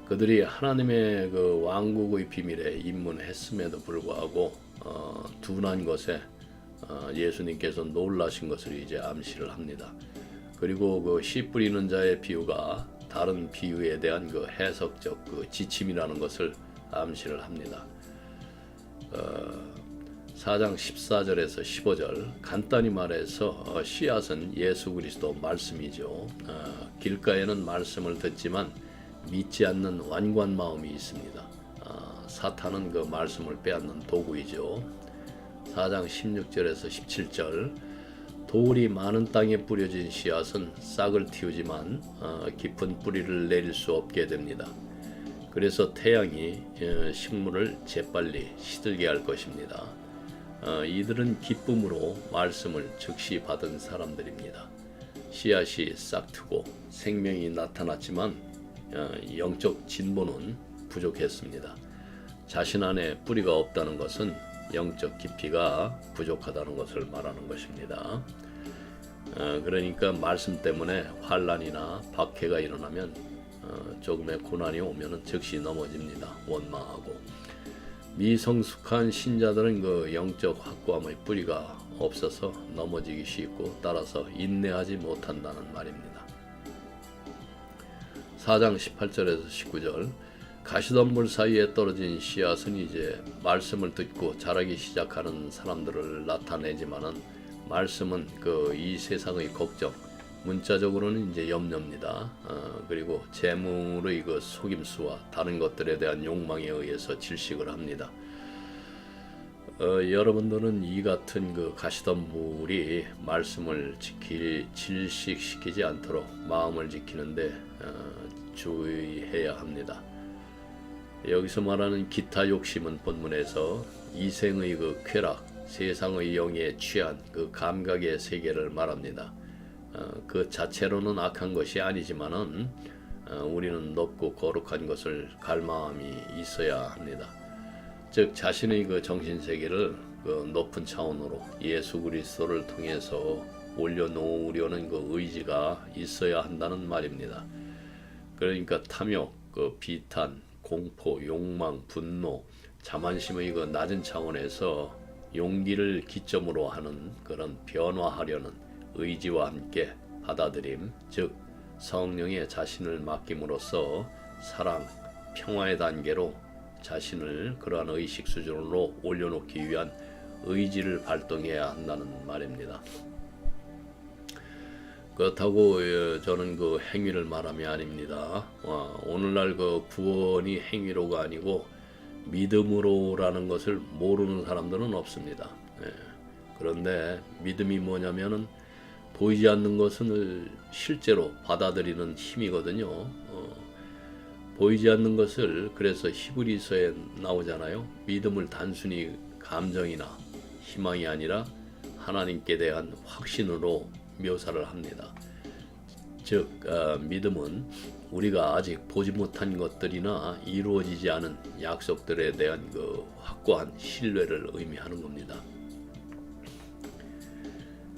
그들이 하나님의 그 왕국의 비밀에 입문했음에도 불구하고 둔한 것에 예수님께서 놀라신 것을 이제 암시를 합니다. 그리고 그 씨 뿌리는 자의 비유가 다른 비유에 대한 그 해석적 그 지침이라는 것을 암시를 합니다. 4장 14절에서 15절 간단히 말해서 씨앗은 예수 그리스도 말씀이죠. 길가에는 말씀을 듣지만 믿지 않는 완고한 마음이 있습니다. 사탄은 그 말씀을 빼앗는 도구이죠. 4장 16절에서 17절 돌이 많은 땅에 뿌려진 씨앗은 싹을 틔우지만 깊은 뿌리를 내릴 수 없게 됩니다. 그래서 태양이 식물을 재빨리 시들게 할 것입니다. 이들은 기쁨으로 말씀을 즉시 받은 사람들입니다. 씨앗이 싹트고 생명이 나타났지만 영적 진보는 부족했습니다. 자신 안에 뿌리가 없다는 것은 영적 깊이가 부족하다는 것을 말하는 것입니다. 그러니까 말씀 때문에 환난이나 박해가 일어나면 조금의 고난이 오면 즉시 넘어집니다. 원망하고 미성숙한 신자들은 그 영적 확고함의 뿌리가 없어서 넘어지기 쉽고 따라서 인내하지 못한다는 말입니다. 4장 18절에서 19절 가시덤불 사이에 떨어진 씨앗은 이제 말씀을 듣고 자라기 시작하는 사람들을 나타내지만은 말씀은 그 이 세상의 걱정, 문자적으로는 이제 염려입니다. 그리고 재물의 그 속임수와 다른 것들에 대한 욕망에 의해서 질식을 합니다. 여러분들은 이 같은 그 가시덤불이 말씀을 질식시키지 않도록 마음을 지키는데 주의해야 합니다. 여기서 말하는 기타 욕심은 본문에서 이생의 그 쾌락, 세상의 영에 취한 그 감각의 세계를 말합니다. 그 자체로는 악한 것이 아니지만은 우리는 높고 거룩한 것을 갈망함이 있어야 합니다. 즉 자신의 그 정신 세계를 그 높은 차원으로 예수 그리스도를 통해서 올려놓으려는 그 의지가 있어야 한다는 말입니다. 그러니까 탐욕, 그 비탄, 공포, 욕망, 분노, 자만심의 그 낮은 차원에서 용기를 기점으로 하는 그런 변화하려는 의지와 함께 받아들임, 즉 성령의 자신을 맡김으로써 사랑, 평화의 단계로 자신을 그러한 의식 수준으로 올려놓기 위한 의지를 발동해야 한다는 말입니다. 그렇다고 저는 그 행위를 말함이 아닙니다. 오늘날 그 구원이 행위로가 아니고 믿음으로라는 것을 모르는 사람들은 없습니다. 그런데 믿음이 뭐냐면은 보이지 않는 것을 실제로 받아들이는 힘이거든요. 보이지 않는 것을, 그래서 히브리서에 나오잖아요. 믿음을 단순히 감정이나 희망이 아니라 하나님께 대한 확신으로 묘사를 합니다. 즉 믿음은 우리가 아직 보지 못한 것들이나 이루어지지 않은 약속들에 대한 그 확고한 신뢰를 의미하는 겁니다.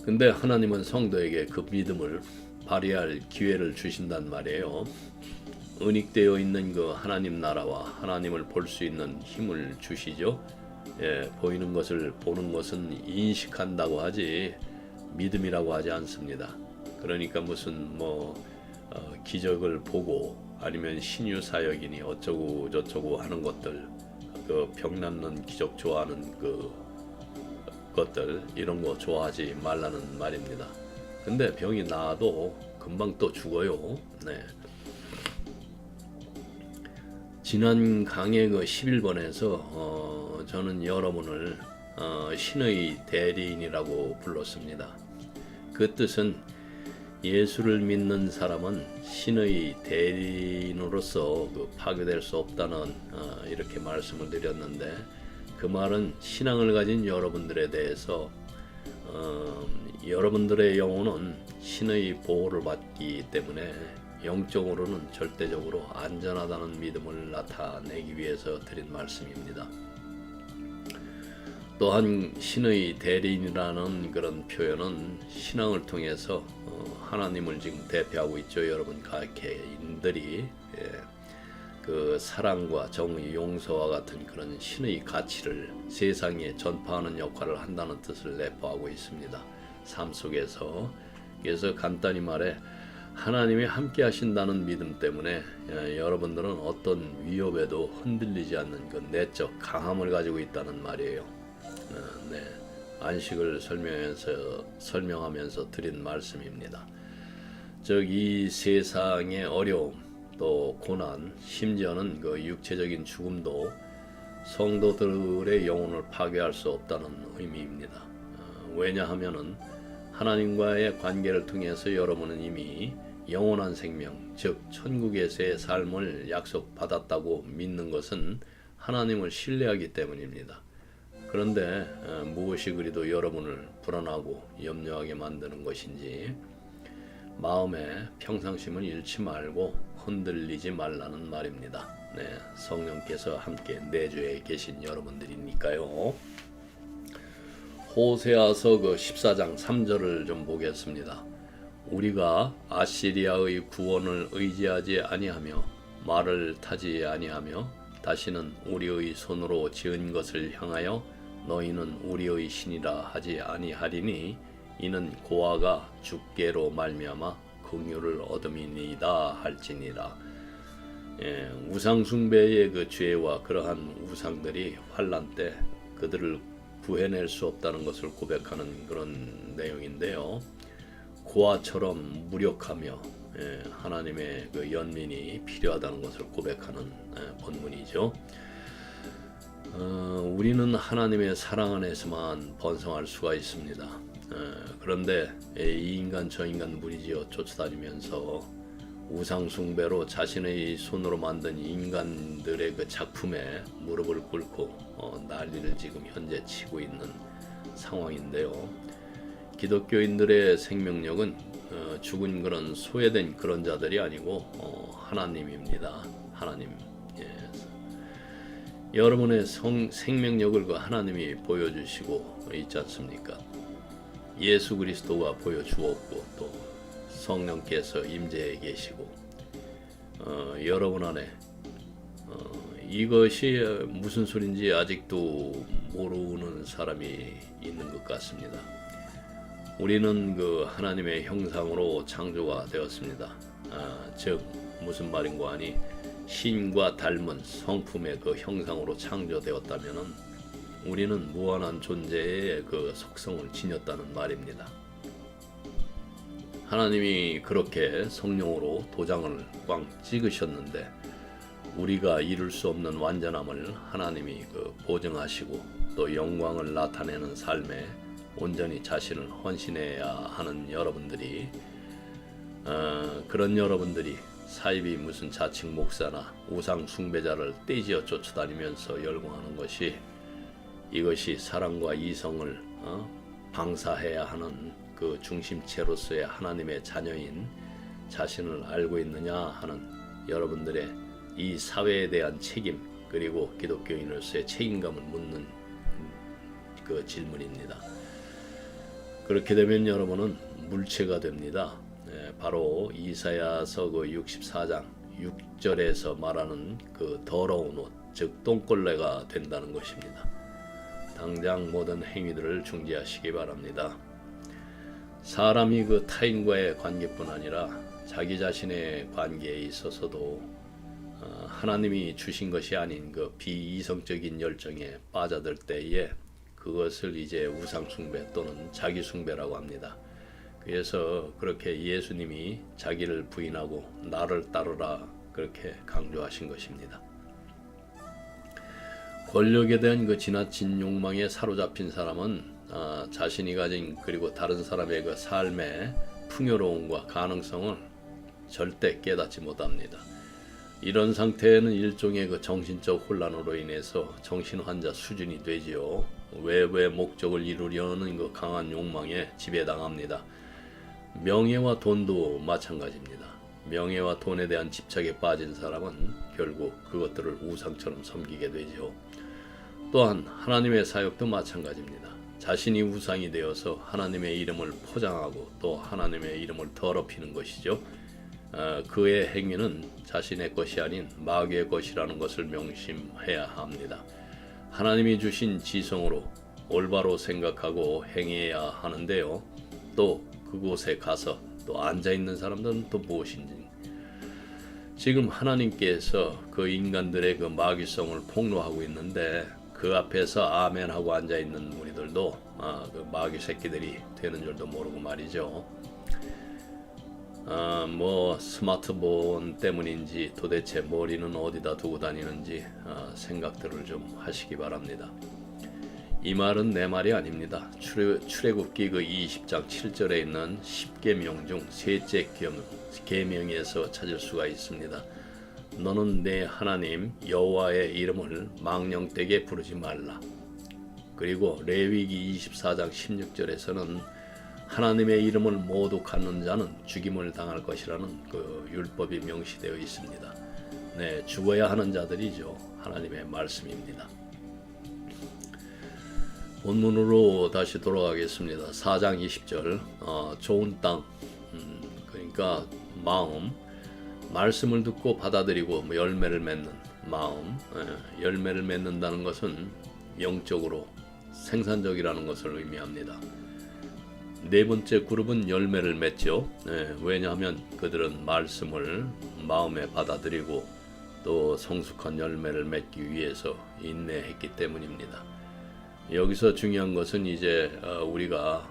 근데 하나님은 성도에게 그 믿음을 발휘할 기회를 주신단 말이에요. 은닉되어 있는 그 하나님 나라와 하나님을 볼 수 있는 힘을 주시죠. 보이는 것을 보는 것은 인식한다고 하지 믿음이라고 하지 않습니다. 그러니까 무슨 기적을 보고 아니면 신유 사역이니 어쩌고 저쩌고 하는 것들, 그 병 낫는 기적 좋아하는 그 것들, 이런 거 좋아하지 말라는 말입니다. 근데 병이 나아도 금방 또 죽어요. 지난 강의 그 11번에서 저는 여러분을 신의 대리인이라고 불렀습니다. 그 뜻은 예수를 믿는 사람은 신의 대리인으로서 파괴될 수 없다는 이렇게 말씀을 드렸는데, 그 말은 신앙을 가진 여러분들에 대해서 여러분들의 영혼은 신의 보호를 받기 때문에 영적으로는 절대적으로 안전하다는 믿음을 나타내기 위해서 드린 말씀입니다. 또한 신의 대리인이라는 그런 표현은 신앙을 통해서 하나님을 지금 대표하고 있죠. 여러분 가케인들이 그 사랑과 정의, 용서와 같은 그런 신의 가치를 세상에 전파하는 역할을 한다는 뜻을 내포하고 있습니다. 삶 속에서. 그래서 간단히 말해 하나님이 함께 하신다는 믿음 때문에 여러분들은 어떤 위협에도 흔들리지 않는 그 내적 강함을 가지고 있다는 말이에요. 안식을 설명하면서 드린 말씀입니다. 즉 이 세상의 어려움, 또 고난, 심지어는 그 육체적인 죽음도 성도들의 영혼을 파괴할 수 없다는 의미입니다. 왜냐하면은 하나님과의 관계를 통해서 여러분은 이미 영원한 생명, 즉 천국에서의 삶을 약속받았다고 믿는 것은 하나님을 신뢰하기 때문입니다. 그런데 무엇이 그리도 여러분을 불안하고 염려하게 만드는 것인지 마음에 평상심을 잃지 말고 흔들리지 말라는 말입니다. 성령께서 함께 내주에 계신 여러분들이니까요. 호세아서 그 14장 3절을 좀 보겠습니다. 우리가 아시리아의 구원을 의지하지 아니하며 말을 타지 아니하며 다시는 우리의 손으로 지은 것을 향하여 너희는 우리의 신이라 하지 아니하리니 이는 고아가 주께로 말미암아 긍휼을 얻음이니이다 할지니라. 우상 숭배의 그 죄와 그러한 우상들이 환난 때 그들을 구해낼 수 없다는 것을 고백하는 그런 내용인데요. 고아처럼 무력하며 하나님의 그 연민이 필요하다는 것을 고백하는 본문이죠. 우리는 하나님의 사랑 안에서만 번성할 수가 있습니다. 그런데 이 인간 저 인간 무리지어 쫓아다니면서 우상 숭배로 자신의 손으로 만든 인간들의 그 작품에 무릎을 꿇고 난리를 지금 현재 치고 있는 상황인데요. 기독교인들의 생명력은 죽은 그런 소외된 그런 자들이 아니고 하나님입니다. 하나님. 여러분의 생명력을 그 하나님이 보여주시고 있지 않습니까? 예수 그리스도가 보여주었고 또 성령께서 임재해 계시고 여러분 안에 이것이 무슨 소린지 아직도 모르는 사람이 있는 것 같습니다. 우리는 그 하나님의 형상으로 창조가 되었습니다. 즉 무슨 말인고 하니 신과 닮은 성품의 그 형상으로 창조되었다면은 우리는 무한한 존재의 그 속성을 지녔다는 말입니다. 하나님이 그렇게 성령으로 도장을 꽝 찍으셨는데 우리가 이룰 수 없는 완전함을 하나님이 보증하시고 또 영광을 나타내는 삶에 온전히 자신을 헌신해야 하는 여러분들이 그런 여러분들이 사이비 무슨 자칭 목사나 우상 숭배자를 떼지어 쫓아다니면서 열광하는 것이 이것이 사랑과 이성을 방사해야 하는 그 중심체로서의 하나님의 자녀인 자신을 알고 있느냐 하는 여러분들의 이 사회에 대한 책임 그리고 기독교인으로서의 책임감을 묻는 그 질문입니다. 그렇게 되면 여러분은 물체가 됩니다. 바로 이사야서 그 64장 6절에서 말하는 그 더러운 옷, 즉 똥걸레가 된다는 것입니다. 당장 모든 행위들을 중지하시기 바랍니다. 사람이 그 타인과의 관계뿐 아니라 자기 자신의 관계에 있어서도 하나님이 주신 것이 아닌 그 비이성적인 열정에 빠져들 때에 그것을 이제 우상숭배 또는 자기숭배라고 합니다. 그래서 그렇게 예수님이 자기를 부인하고 나를 따르라 그렇게 강조하신 것입니다. 권력에 대한 그 지나친 욕망에 사로잡힌 사람은 자신이 가진 그리고 다른 사람의 그 삶의 풍요로움과 가능성을 절대 깨닫지 못합니다. 이런 상태에는 일종의 그 정신적 혼란으로 인해서 정신환자 수준이 되지요. 외부의 목적을 이루려는 그 강한 욕망에 지배당합니다. 명예와 돈도 마찬가지입니다. 명예와 돈에 대한 집착에 빠진 사람은 결국 그것들을 우상처럼 섬기게 되죠. 또한 하나님의 사역도 마찬가지입니다. 자신이 우상이 되어서 하나님의 이름을 포장하고 또 하나님의 이름을 더럽히는 것이죠. 그의 행위는 자신의 것이 아닌 마귀의 것이라는 것을 명심해야 합니다. 하나님이 주신 지성으로 올바로 생각하고 행해야 하는데요. 또 그곳에 가서 또 앉아있는 사람들은 또 무엇인지 지금 하나님께서 그 인간들의 그 마귀성을 폭로하고 있는데 그 앞에서 아멘하고 앉아있는 우리들도 그 마귀 새끼들이 되는 줄도 모르고 말이죠. 뭐 스마트폰 때문인지 도대체 머리는 어디다 두고 다니는지 생각들을 좀 하시기 바랍니다. 이 말은 내 말이 아닙니다. 출애굽기 그 20장 7절에 있는 10계명 중 셋째 계명에서 찾을 수가 있습니다. 너는 내 하나님 여호와의 이름을 망령되게 부르지 말라. 그리고 레위기 24장 16절에서는 하나님의 이름을 모두 갖는 자는 죽임을 당할 것이라는 그 율법이 명시되어 있습니다. 네, 죽어야 하는 자들이죠. 하나님의 말씀입니다. 본문으로 다시 돌아가겠습니다. 4장 20절 좋은 땅 그러니까 마음 말씀을 듣고 받아들이고 열매를 맺는 마음 열매를 맺는다는 것은 영적으로 생산적이라는 것을 의미합니다. 네 번째 그룹은 열매를 맺죠. 왜냐하면 그들은 말씀을 마음에 받아들이고 또 성숙한 열매를 맺기 위해서 인내했기 때문입니다. 여기서 중요한 것은 이제 우리가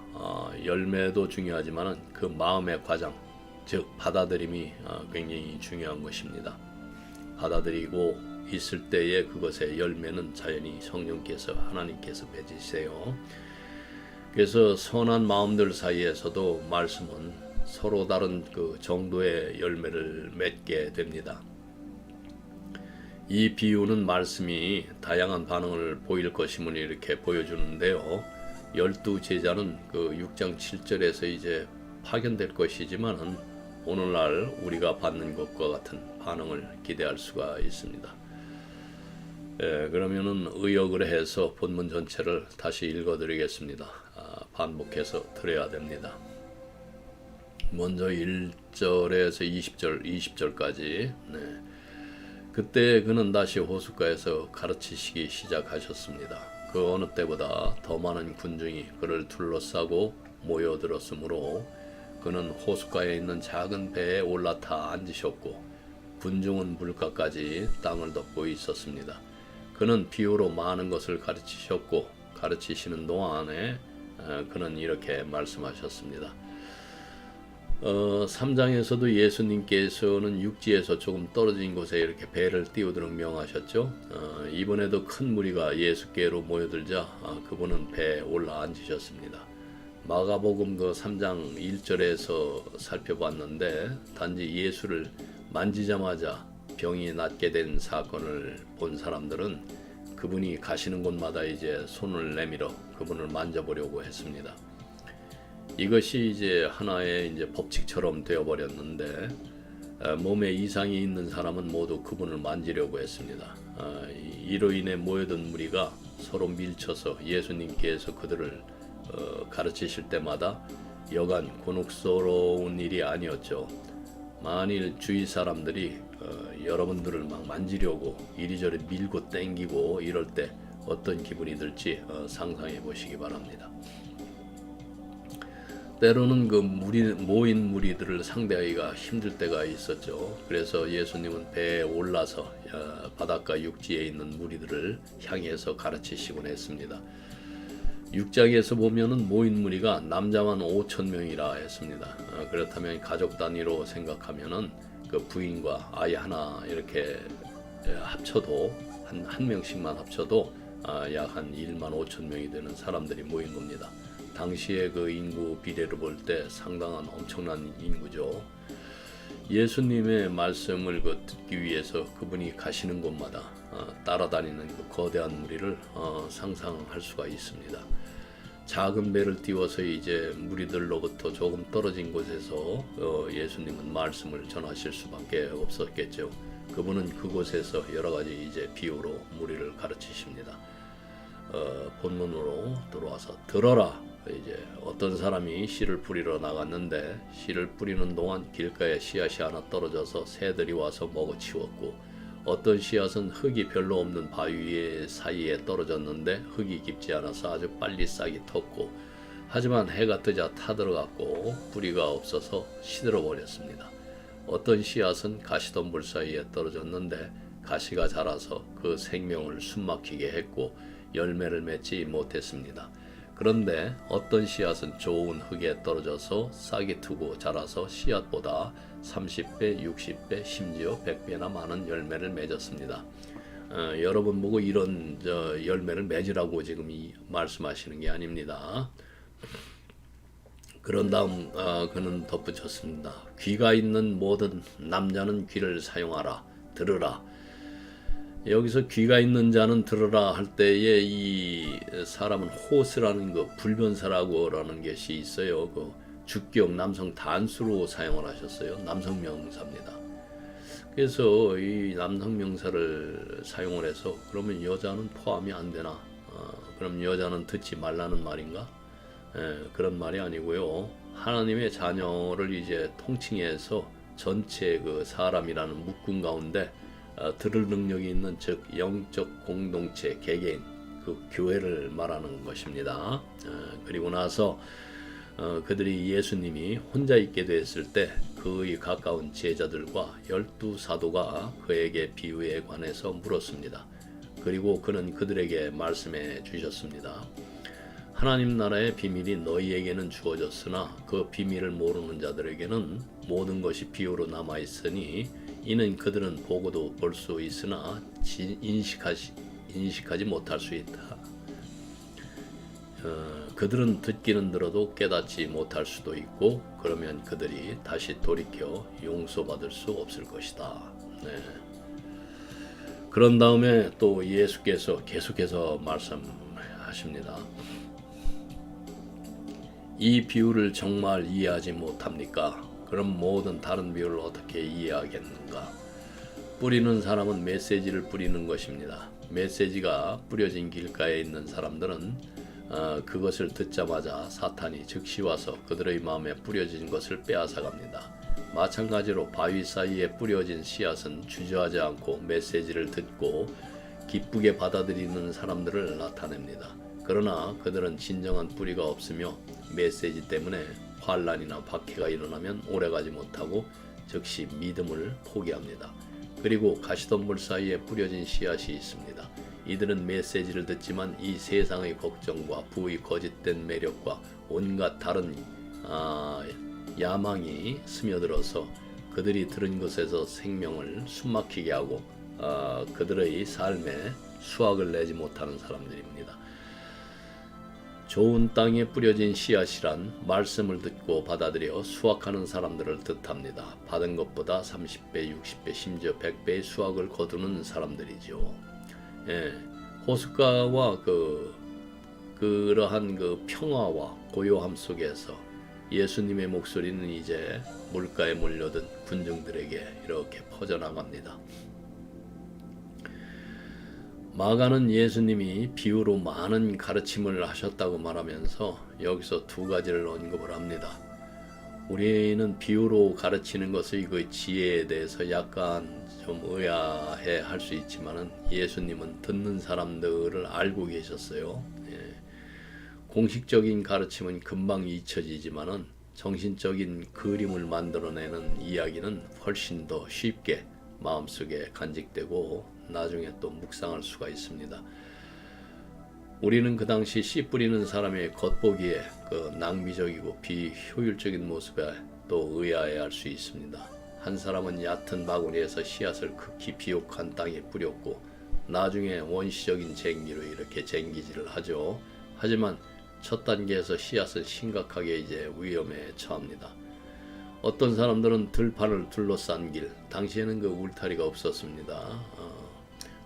열매도 중요하지만 그 마음의 과정, 즉 받아들임이 굉장히 중요한 것입니다. 받아들이고 있을 때에 그것의 열매는 자연히 성령께서 하나님께서 맺으세요. 그래서 선한 마음들 사이에서도 말씀은 서로 다른 그 정도의 열매를 맺게 됩니다. 이 비유는 말씀이 다양한 반응을 보일 것임을 이렇게 보여주는데요. 12제자는 그 6장 7절에서 이제 파견될 것이지만은 오늘날 우리가 받는 것과 같은 반응을 기대할 수가 있습니다. 그러면은 의역을 해서 본문 전체를 다시 읽어드리겠습니다. 반복해서 들어야 됩니다. 먼저 1절에서 20절까지. 그때 그는 다시 호숫가에서 가르치시기 시작하셨습니다. 그 어느 때보다 더 많은 군중이 그를 둘러싸고 모여들었으므로 그는 호숫가에 있는 작은 배에 올라타 앉으셨고 군중은 물가까지 땅을 덮고 있었습니다. 그는 비유로 많은 것을 가르치셨고 가르치시는 동안에 그는 이렇게 말씀하셨습니다. 3장에서도 예수님께서는 육지에서 조금 떨어진 곳에 이렇게 배를 띄우도록 명하셨죠. 이번에도 큰 무리가 예수께로 모여들자 그분은 배에 올라 앉으셨습니다. 마가복음 그 3장 1절에서 살펴봤는데 단지 예수를 만지자마자 병이 낫게 된 사건을 본 사람들은 그분이 가시는 곳마다 이제 손을 내밀어 그분을 만져보려고 했습니다. 이것이 이제 하나의 이제 법칙처럼 되어버렸는데 몸에 이상이 있는 사람은 모두 그분을 만지려고 했습니다. 이로 인해 모여든 무리가 서로 밀쳐서 예수님께서 그들을 가르치실 때마다 여간 곤혹스러운 일이 아니었죠. 만일 주위 사람들이 여러분들을 막 만지려고 이리저리 밀고 땡기고 이럴 때 어떤 기분이 들지 상상해 보시기 바랍니다. 때로는 그 모인 무리들을 상대하기가 힘들 때가 있었죠. 그래서 예수님은 배에 올라서 바닷가 육지에 있는 무리들을 향해서 가르치시곤 했습니다. 6장에서 보면은 모인 무리가 남자만 5,000명이라 했습니다. 그렇다면 가족 단위로 생각하면은 그 부인과 아이 하나 이렇게 합쳐도 한 명씩만 합쳐도 약 한 15,000명이 되는 사람들이 모인 겁니다. 당시의 그 인구 비례를 볼 때 상당한 엄청난 인구죠. 예수님의 말씀을 듣기 위해서 그분이 가시는 곳마다 따라다니는 그 거대한 무리를 상상할 수가 있습니다. 작은 배를 띄워서 이제 무리들로부터 조금 떨어진 곳에서 예수님은 말씀을 전하실 수밖에 없었겠죠. 그분은 그곳에서 여러 가지 이제 비유로 무리를 가르치십니다. 본문으로 들어와서 들어라. 이제 어떤 사람이 씨를 뿌리러 나갔는데 씨를 뿌리는 동안 길가에 씨앗이 하나 떨어져서 새들이 와서 먹어치웠고 어떤 씨앗은 흙이 별로 없는 바위 사이에 떨어졌는데 흙이 깊지 않아서 아주 빨리 싹이 텄고 하지만 해가 뜨자 타들어갔고 뿌리가 없어서 시들어 버렸습니다. 어떤 씨앗은 가시덤불 사이에 떨어졌는데 가시가 자라서 그 생명을 숨막히게 했고 열매를 맺지 못했습니다. 그런데 어떤 씨앗은 좋은 흙에 떨어져서 싹이 트고 자라서 씨앗보다 30배, 60배, 심지어 100배나 많은 열매를 맺었습니다. 여러분 보고 이런 열매를 맺으라고 지금 말씀하시는 게 아닙니다. 그런 다음 그는 덧붙였습니다. 귀가 있는 모든 남자는 귀를 사용하라. 들으라. 여기서 귀가 있는 자는 들으라 할 때에 이 사람은 호스라는 그 불변사라고라는 것이 있어요. 그 주격 남성 단수로 사용을 하셨어요. 남성 명사입니다. 그래서 이 남성 명사를 사용을 해서 그러면 여자는 포함이 안 되나? 그럼 여자는 듣지 말라는 말인가? 그런 말이 아니고요. 하나님의 자녀를 이제 통칭해서 전체 그 사람이라는 묶음 가운데 들을 능력이 있는 즉 영적 공동체 개개인 그 교회를 말하는 것입니다. 그리고 나서 그들이 예수님이 혼자 있게 됐을 때 그의 가까운 제자들과 12사도가 그에게 비유에 관해서 물었습니다. 그리고 그는 그들에게 말씀해 주셨습니다. 하나님 나라의 비밀이 너희에게는 주어졌으나 그 비밀을 모르는 자들에게는 모든 것이 비유로 남아 있으니 이는 그들은 보고도 볼 수 있으나 인식하지 못할 수 있다. 그들은 듣기는 들어도 깨닫지 못할 수도 있고 그러면 그들이 다시 돌이켜 용서받을 수 없을 것이다. 네. 그런 다음에 또 예수께서 계속해서 말씀하십니다. 이 비유를 정말 이해하지 못합니까? 그럼 모든 다른 비유를 어떻게 이해하겠는가? 뿌리는 사람은 메시지를 뿌리는 것입니다. 메시지가 뿌려진 길가에 있는 사람들은 그것을 듣자마자 사탄이 즉시 와서 그들의 마음에 뿌려진 것을 빼앗아갑니다. 마찬가지로 바위 사이에 뿌려진 씨앗은 주저하지 않고 메시지를 듣고 기쁘게 받아들이는 사람들을 나타냅니다. 그러나 그들은 진정한 뿌리가 없으며 메시지 때문에 환난이나 박해가 일어나면 오래가지 못하고 즉시 믿음을 포기합니다. 그리고 가시덤불 사이에 뿌려진 씨앗이 있습니다. 이들은 메시지를 듣지만 이 세상의 걱정과 부의 거짓된 매력과 온갖 다른 야망이 스며들어서 그들이 들은 것에서 생명을 숨막히게 하고 그들의 삶에 수확을 내지 못하는 사람들입니다. 좋은 땅에 뿌려진 씨앗이란 말씀을 듣고 받아들여 수확하는 사람들을 뜻합니다. 받은 것보다 30배, 60배, 심지어 100배의 수확을 거두는 사람들이죠. 예, 호숫가와 그러한 그 평화와 고요함 속에서 예수님의 목소리는 이제 물가에 몰려든 군중들에게 이렇게 퍼져나갑니다. 마가는 예수님이 비유로 많은 가르침을 하셨다고 말하면서 여기서 두 가지를 언급을 합니다. 우리는 비유로 가르치는 것의 그 지혜에 대해서 약간 좀 의아해 할 수 있지만은 예수님은 듣는 사람들을 알고 계셨어요. 예. 공식적인 가르침은 금방 잊혀지지만은 정신적인 그림을 만들어내는 이야기는 훨씬 더 쉽게 마음속에 간직되고 나중에 또 묵상할 수가 있습니다. 우리는 그 당시 씨 뿌리는 사람의 겉보기에 그 낭비적이고 비효율적인 모습에 또 의아해할 수 있습니다. 한 사람은 얕은 바구니에서 씨앗을 극히 비옥한 땅에 뿌렸고 나중에 원시적인 쟁기로 이렇게 쟁기질을 하죠. 하지만 첫 단계에서 씨앗은 심각하게 이제 위험에 처합니다. 어떤 사람들은 들판을 둘러싼 길, 당시에는 그 울타리가 없었습니다.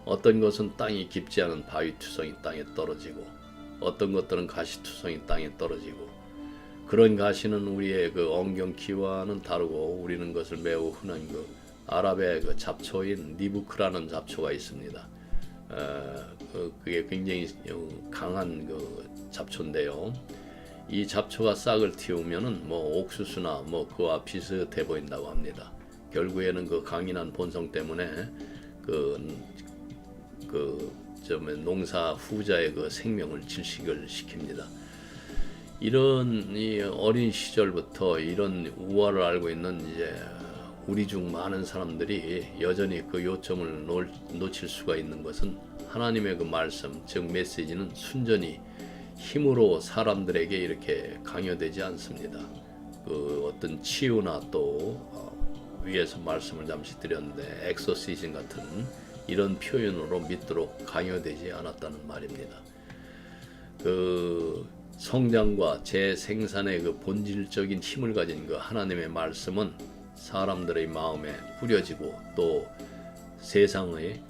어떤 것은 땅이 깊지 않은 바위투성이 땅에 떨어지고 어떤 것들은 가시투성이 땅에 떨어지고 그런 가시는 우리의 그 엉겅퀴와는 다르고 우리는 것을 매우 흔한 그 아랍의 그 잡초인 니부크라는 잡초가 있습니다. 그게 굉장히 강한 그 잡초인데요. 이 잡초가 싹을 틔우면은 뭐 옥수수나 뭐 그와 비슷해 보인다고 합니다. 결국에는 그 강인한 본성 때문에 농사 후자의 그 생명을 질식을 시킵니다. 이런 이 어린 시절부터 이런 우화를 알고 있는 이제 우리 중 많은 사람들이 여전히 그 요점을 놓칠 수가 있는 것은 하나님의 그 말씀, 즉 메시지는 순전히 힘으로 사람들에게 이렇게 강요되지 않습니다. 그 어떤 치유나 또 위에서 말씀을 잠시 드렸는데 엑소시즘 같은 이런 표현으로 믿도록 강요되지 않았다는 말입니다. 그 성장과 재생산의 그 본질적인 힘을 가진 그 하나님의 말씀은 사람들의 마음에 뿌려지고 또 세상의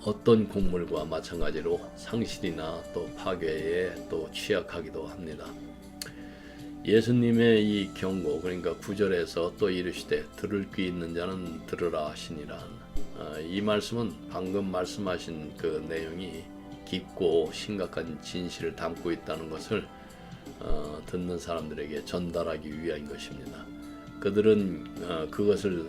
어떤 곡물과 마찬가지로 상실이나 또 파괴에 또 취약하기도 합니다. 예수님의 이 경고, 그러니까 9절에서 또 이르시되 들을 귀 있는 자는 들으라 하시니라. 이 말씀은 방금 말씀하신 그 내용이 깊고 심각한 진실을 담고 있다는 것을 듣는 사람들에게 전달하기 위한 것입니다. 그들은 그것을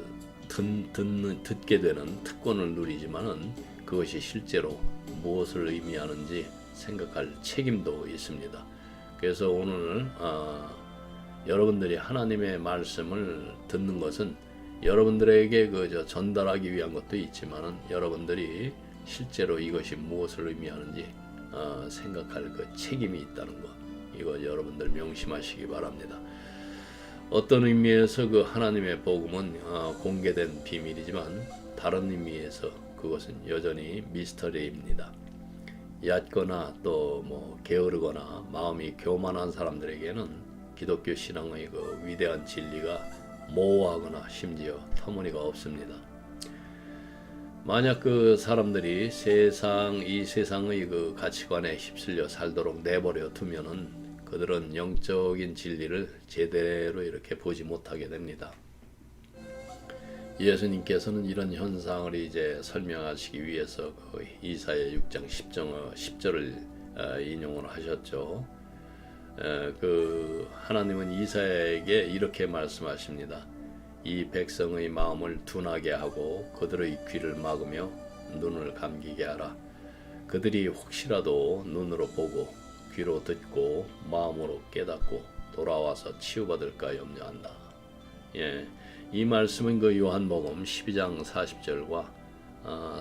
듣게 되는 특권을 누리지만은 그것이 실제로 무엇을 의미하는지 생각할 책임도 있습니다. 그래서 오늘 여러분들이 하나님의 말씀을 듣는 것은 여러분들에게 전달하기 위한 것도 있지만은 여러분들이 실제로 이것이 무엇을 의미하는지 생각할 그 책임이 있다는 것, 이거 여러분들 명심하시기 바랍니다. 어떤 의미에서 그 하나님의 복음은 공개된 비밀이지만 다른 의미에서 그것은 여전히 미스터리입니다. 얕거나 또 뭐 게으르거나 마음이 교만한 사람들에게는 기독교 신앙의 그 위대한 진리가 모호하거나 심지어 터무니가 없습니다. 만약 그 사람들이 이 세상의 그 가치관에 휩쓸려 살도록 내버려 두면은 그들은 영적인 진리를 제대로 이렇게 보지 못하게 됩니다. 예수님께서는 이런 현상을 이제 설명하시기 위해서 그 이사야 6장 10절을 인용을 하셨죠. 그 하나님은 이사야에게 이렇게 말씀하십니다. 이 백성의 마음을 둔하게 하고 그들의 귀를 막으며 눈을 감기게 하라. 그들이 혹시라도 눈으로 보고 귀로 듣고 마음으로 깨닫고 돌아와서 치유받을까 염려한다. 이 말씀은 그 요한복음 12장 40절과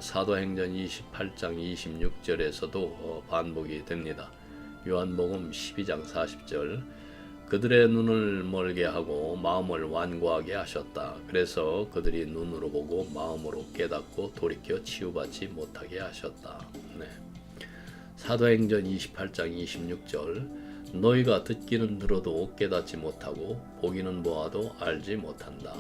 사도행전 28장 26절에서도 반복이 됩니다. 요한복음 12장 40절 그들의 눈을 멀게 하고 마음을 완고하게 하셨다. 그래서 그들이 눈으로 보고 마음으로 깨닫고 돌이켜 치유받지 못하게 하셨다. 네. 사도행전 28장 26절 너희가 듣기는 들어도 깨닫지 못하고 보기는 보아도 알지 못한다.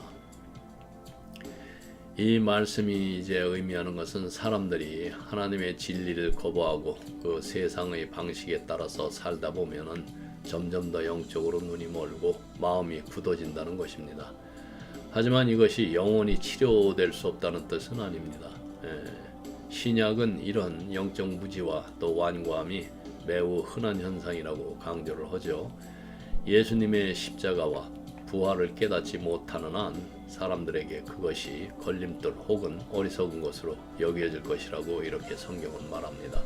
이 말씀이 이제 의미하는 것은 사람들이 하나님의 진리를 거부하고 그 세상의 방식에 따라서 살다 보면은 점점 더 영적으로 눈이 멀고 마음이 굳어진다는 것입니다. 하지만 이것이 영원히 치료될 수 없다는 뜻은 아닙니다. 신약은 이런 영적 무지와 또 완고함이 매우 흔한 현상이라고 강조를 하죠. 예수님의 십자가와 부활을 깨닫지 못하는 한 사람들에게 그것이 걸림돌 혹은 어리석은 것으로 여겨질 것이라고 이렇게 성경은 말합니다.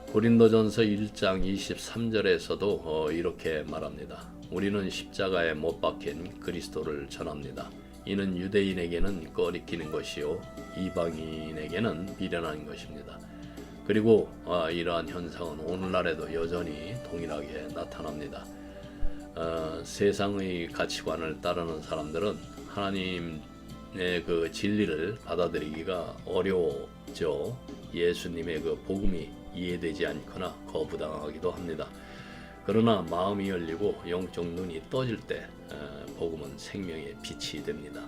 고린도전서 1장 23절에서도 이렇게 말합니다. 우리는 십자가에 못 박힌 그리스도를 전합니다. 이는 유대인에게는 꺼리끼는 것이요 이방인에게는 미련한 것입니다. 그리고 이러한 현상은 오늘날에도 여전히 동일하게 나타납니다. 세상의 가치관을 따르는 사람들은 하나님의 그 진리를 받아들이기가 어려워져 예수님의 그 복음이 이해되지 않거나 거부당하기도 합니다. 그러나 마음이 열리고 영적 눈이 떠질 때 복음은 생명의 빛이 됩니다.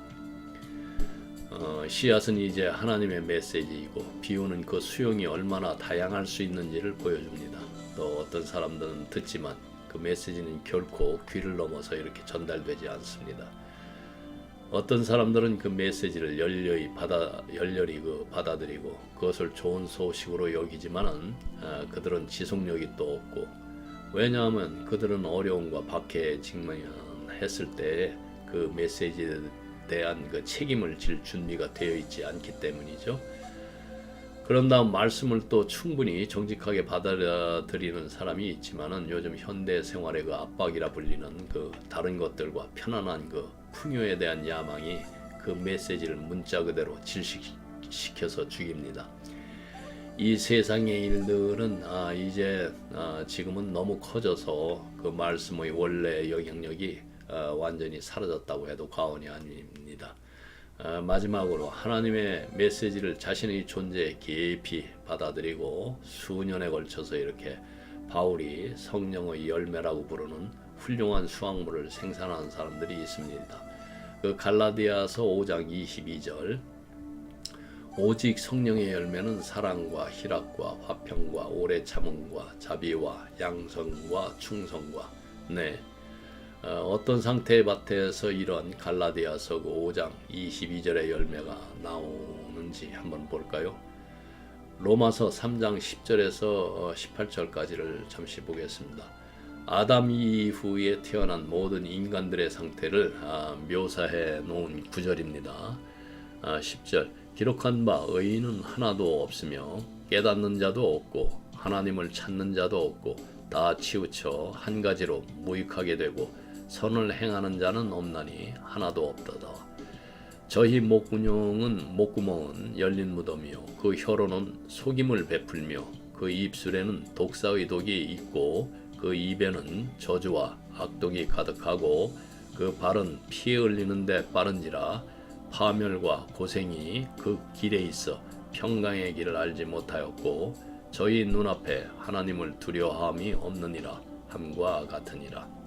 씨앗은 이제 하나님의 메시지이고 비유는 그 수용이 얼마나 다양할 수 있는지를 보여줍니다. 또 어떤 사람들은 듣지만 그 메시지는 결코 귀를 넘어서 이렇게 전달되지 않습니다. 어떤 사람들은 그 메시지를 열렬히 받아들이고 그것을 좋은 소식으로 여기지만은 그들은 지속력이 또 없고, 왜냐하면 그들은 어려움과 박해에 직면했을 때 그 메시지에 대한 그 책임을 질 준비가 되어 있지 않기 때문이죠. 그런 다음 말씀을 또 충분히 정직하게 받아들이는 사람이 있지만은 요즘 현대 생활의 그 압박이라 불리는 그 다른 것들과 편안한 그 풍요에 대한 야망이 그 메시지를 문자 그대로 질식시켜서 죽입니다. 이 세상의 일들은 이제 지금은 너무 커져서 그 말씀의 원래 영향력이 완전히 사라졌다고 해도 과언이 아닙니다. 마지막으로 하나님의 메시지를 자신의 존재에 깊이 받아들이고 수년에 걸쳐서 이렇게 바울이 성령의 열매라고 부르는 훌륭한 수확물을 생산하는 사람들이 있습니다. 그 갈라디아서 5장 22절 오직 성령의 열매는 사랑과 희락과 화평과 오래 참음과 자비와 양성과 충성과 어떤 상태의 밭에서 이런 갈라디아서 5장 22절의 열매가 나오는지 한번 볼까요? 로마서 3장 10절에서 18절까지를 잠시 보겠습니다. 아담 이후에 태어난 모든 인간들의 상태를 묘사해 놓은 구절입니다. 10절 기록한 바 의인은 하나도 없으며 깨닫는 자도 없고 하나님을 찾는 자도 없고 다 치우쳐 한 가지로 무익하게 되고 선을 행하는 자는 없나니 하나도 없도다. 저희 목구멍은 열린 무덤이요 그 혀로는 속임을 베풀며 그 입술에는 독사의 독이 있고 그 입에는 저주와 악독이 가득하고 그 발은 피 흘리는데 빠른지라 파멸과 고생이 그 길에 있어 평강의 길을 알지 못하였고 저희 눈앞에 하나님을 두려워함이 없느니라 함과 같으니라.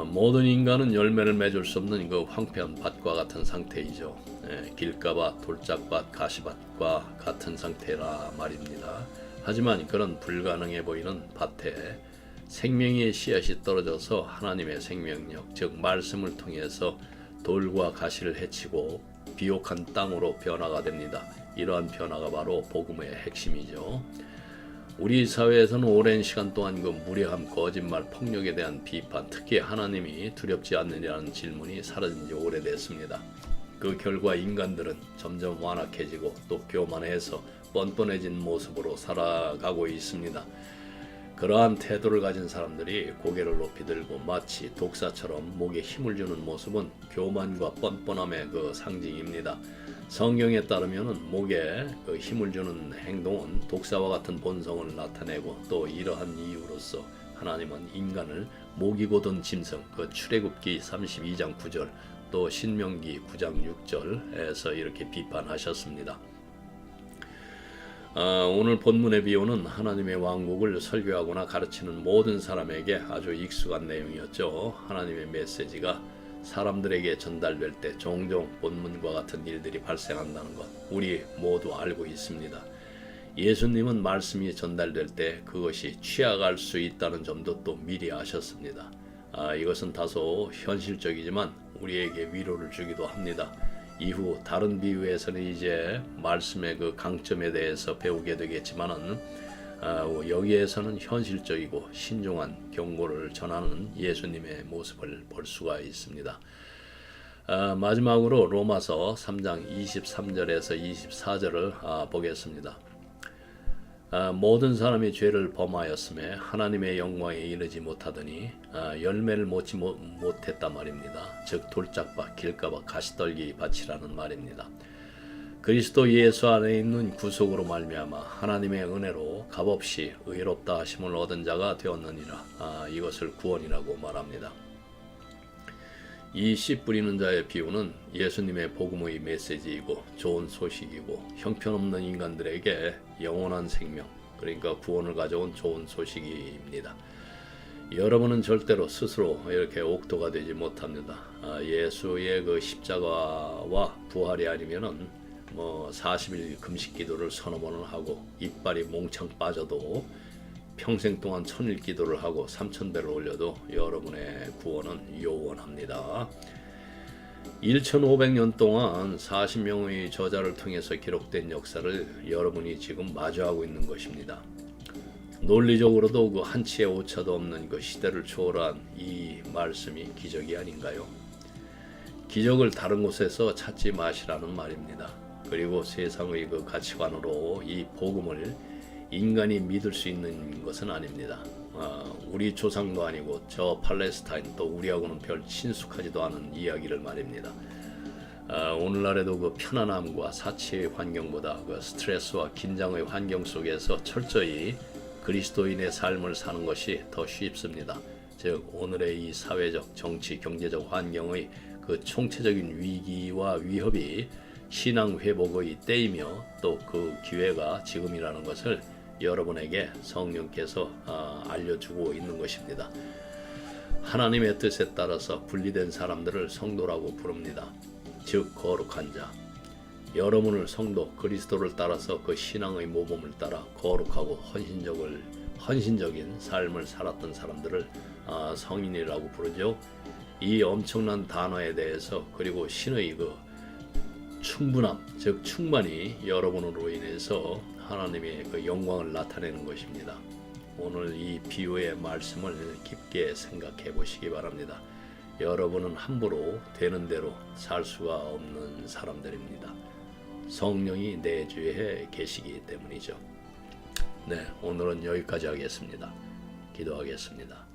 모든 인간은 열매를 맺을 수 없는 그 황폐한 밭과 같은 상태이죠. 길가밭, 돌짝밭, 가시밭과 같은 상태라 말입니다. 하지만 그런 불가능해 보이는 밭에 생명의 씨앗이 떨어져서 하나님의 생명력, 즉 말씀을 통해서 돌과 가시를 해치고 비옥한 땅으로 변화가 됩니다. 이러한 변화가 바로 복음의 핵심이죠. 우리 사회에서는 오랜 시간 동안 그 무례함, 거짓말, 폭력에 대한 비판, 특히 하나님이 두렵지 않느냐는 질문이 사라진 지 오래됐습니다. 그 결과 인간들은 점점 완악해지고 또 교만해서 뻔뻔해진 모습으로 살아가고 있습니다. 그러한 태도를 가진 사람들이 고개를 높이 들고 마치 독사처럼 목에 힘을 주는 모습은 교만과 뻔뻔함의 그 상징입니다. 성경에 따르면 목에 그 힘을 주는 행동은 독사와 같은 본성을 나타내고 또 이러한 이유로서 하나님은 인간을 목이고 든 짐승, 그 출애굽기 32장 9절 또 신명기 9장 6절에서 이렇게 비판하셨습니다. 오늘 본문의 비유는 하나님의 왕국을 설교하거나 가르치는 모든 사람에게 아주 익숙한 내용이었죠. 하나님의 메시지가 사람들에게 전달될 때 종종 본문과 같은 일들이 발생한다는 것 우리 모두 알고 있습니다. 예수님은 말씀이 전달될 때 그것이 취약할 수 있다는 점도 또 미리 아셨습니다. 이것은 다소 현실적이지만 우리에게 위로를 주기도 합니다. 이후 다른 비유에서는 이제 말씀의 그 강점에 대해서 배우게 되겠지만은 여기에서는 현실적이고 신중한 경고를 전하는 예수님의 모습을 볼 수가 있습니다. 마지막으로 로마서 3장 23절에서 24절을 보겠습니다. 모든 사람이 죄를 범하였음에 하나님의 영광에 이르지 못하더니 열매를 맺지 못했단 말입니다. 즉 돌짝밭 길가밭 가시떨기 밭이라는 말입니다. 그리스도 예수 안에 있는 구속으로 말미암아 하나님의 은혜로 값없이 의롭다 하심을 얻은 자가 되었느니라. 이것을 구원이라고 말합니다. 이 씨 뿌리는 자의 비유는 예수님의 복음의 메시지이고 좋은 소식이고 형편없는 인간들에게 영원한 생명, 그러니까 구원을 가져온 좋은 소식입니다. 여러분은 절대로 스스로 이렇게 옥도가 되지 못합니다. 예수의 그 십자가와 부활이 아니면은 40일 금식 기도를 서너 번을 하고 이빨이 몽창 빠져도 평생 동안 1000일 기도를 하고 3000배를 올려도 여러분의 구원은 요원합니다. 1500년 동안 40명의 저자를 통해서 기록된 역사를 여러분이 지금 마주하고 있는 것입니다. 논리적으로도 그 한치의 오차도 없는 그 시대를 초월한 이 말씀이 기적이 아닌가요? 기적을 다른 곳에서 찾지 마시라는 말입니다. 그리고 세상의 그 가치관으로 이 복음을 인간이 믿을 수 있는 것은 아닙니다. 우리 조상도 아니고 저 팔레스타인 또 우리하고는 별 친숙하지도 않은 이야기를 말입니다. 오늘날에도 그 편안함과 사치의 환경보다 그 스트레스와 긴장의 환경 속에서 철저히 그리스도인의 삶을 사는 것이 더 쉽습니다. 즉 오늘의 이 사회적, 정치, 경제적 환경의 그 총체적인 위기와 위협이 신앙 회복의 때이며 또 그 기회가 지금이라는 것을 여러분에게 성령께서 알려주고 있는 것입니다. 하나님의 뜻에 따라서 분리된 사람들을 성도라고 부릅니다. 즉 거룩한 자. 여러분을 성도 그리스도를 따라서 그 신앙의 모범을 따라 거룩하고 헌신적인 삶을 살았던 사람들을 성인이라고 부르죠. 이 엄청난 단어에 대해서 그리고 신의 그 충분함, 즉 충만이 여러분으로 인해서 하나님의 그 영광을 나타내는 것입니다. 오늘 이 비유의 말씀을 깊게 생각해 보시기 바랍니다. 여러분은 함부로 되는 대로 살 수가 없는 사람들입니다. 성령이 내주에 계시기 때문이죠. 네, 오늘은 여기까지 하겠습니다. 기도하겠습니다.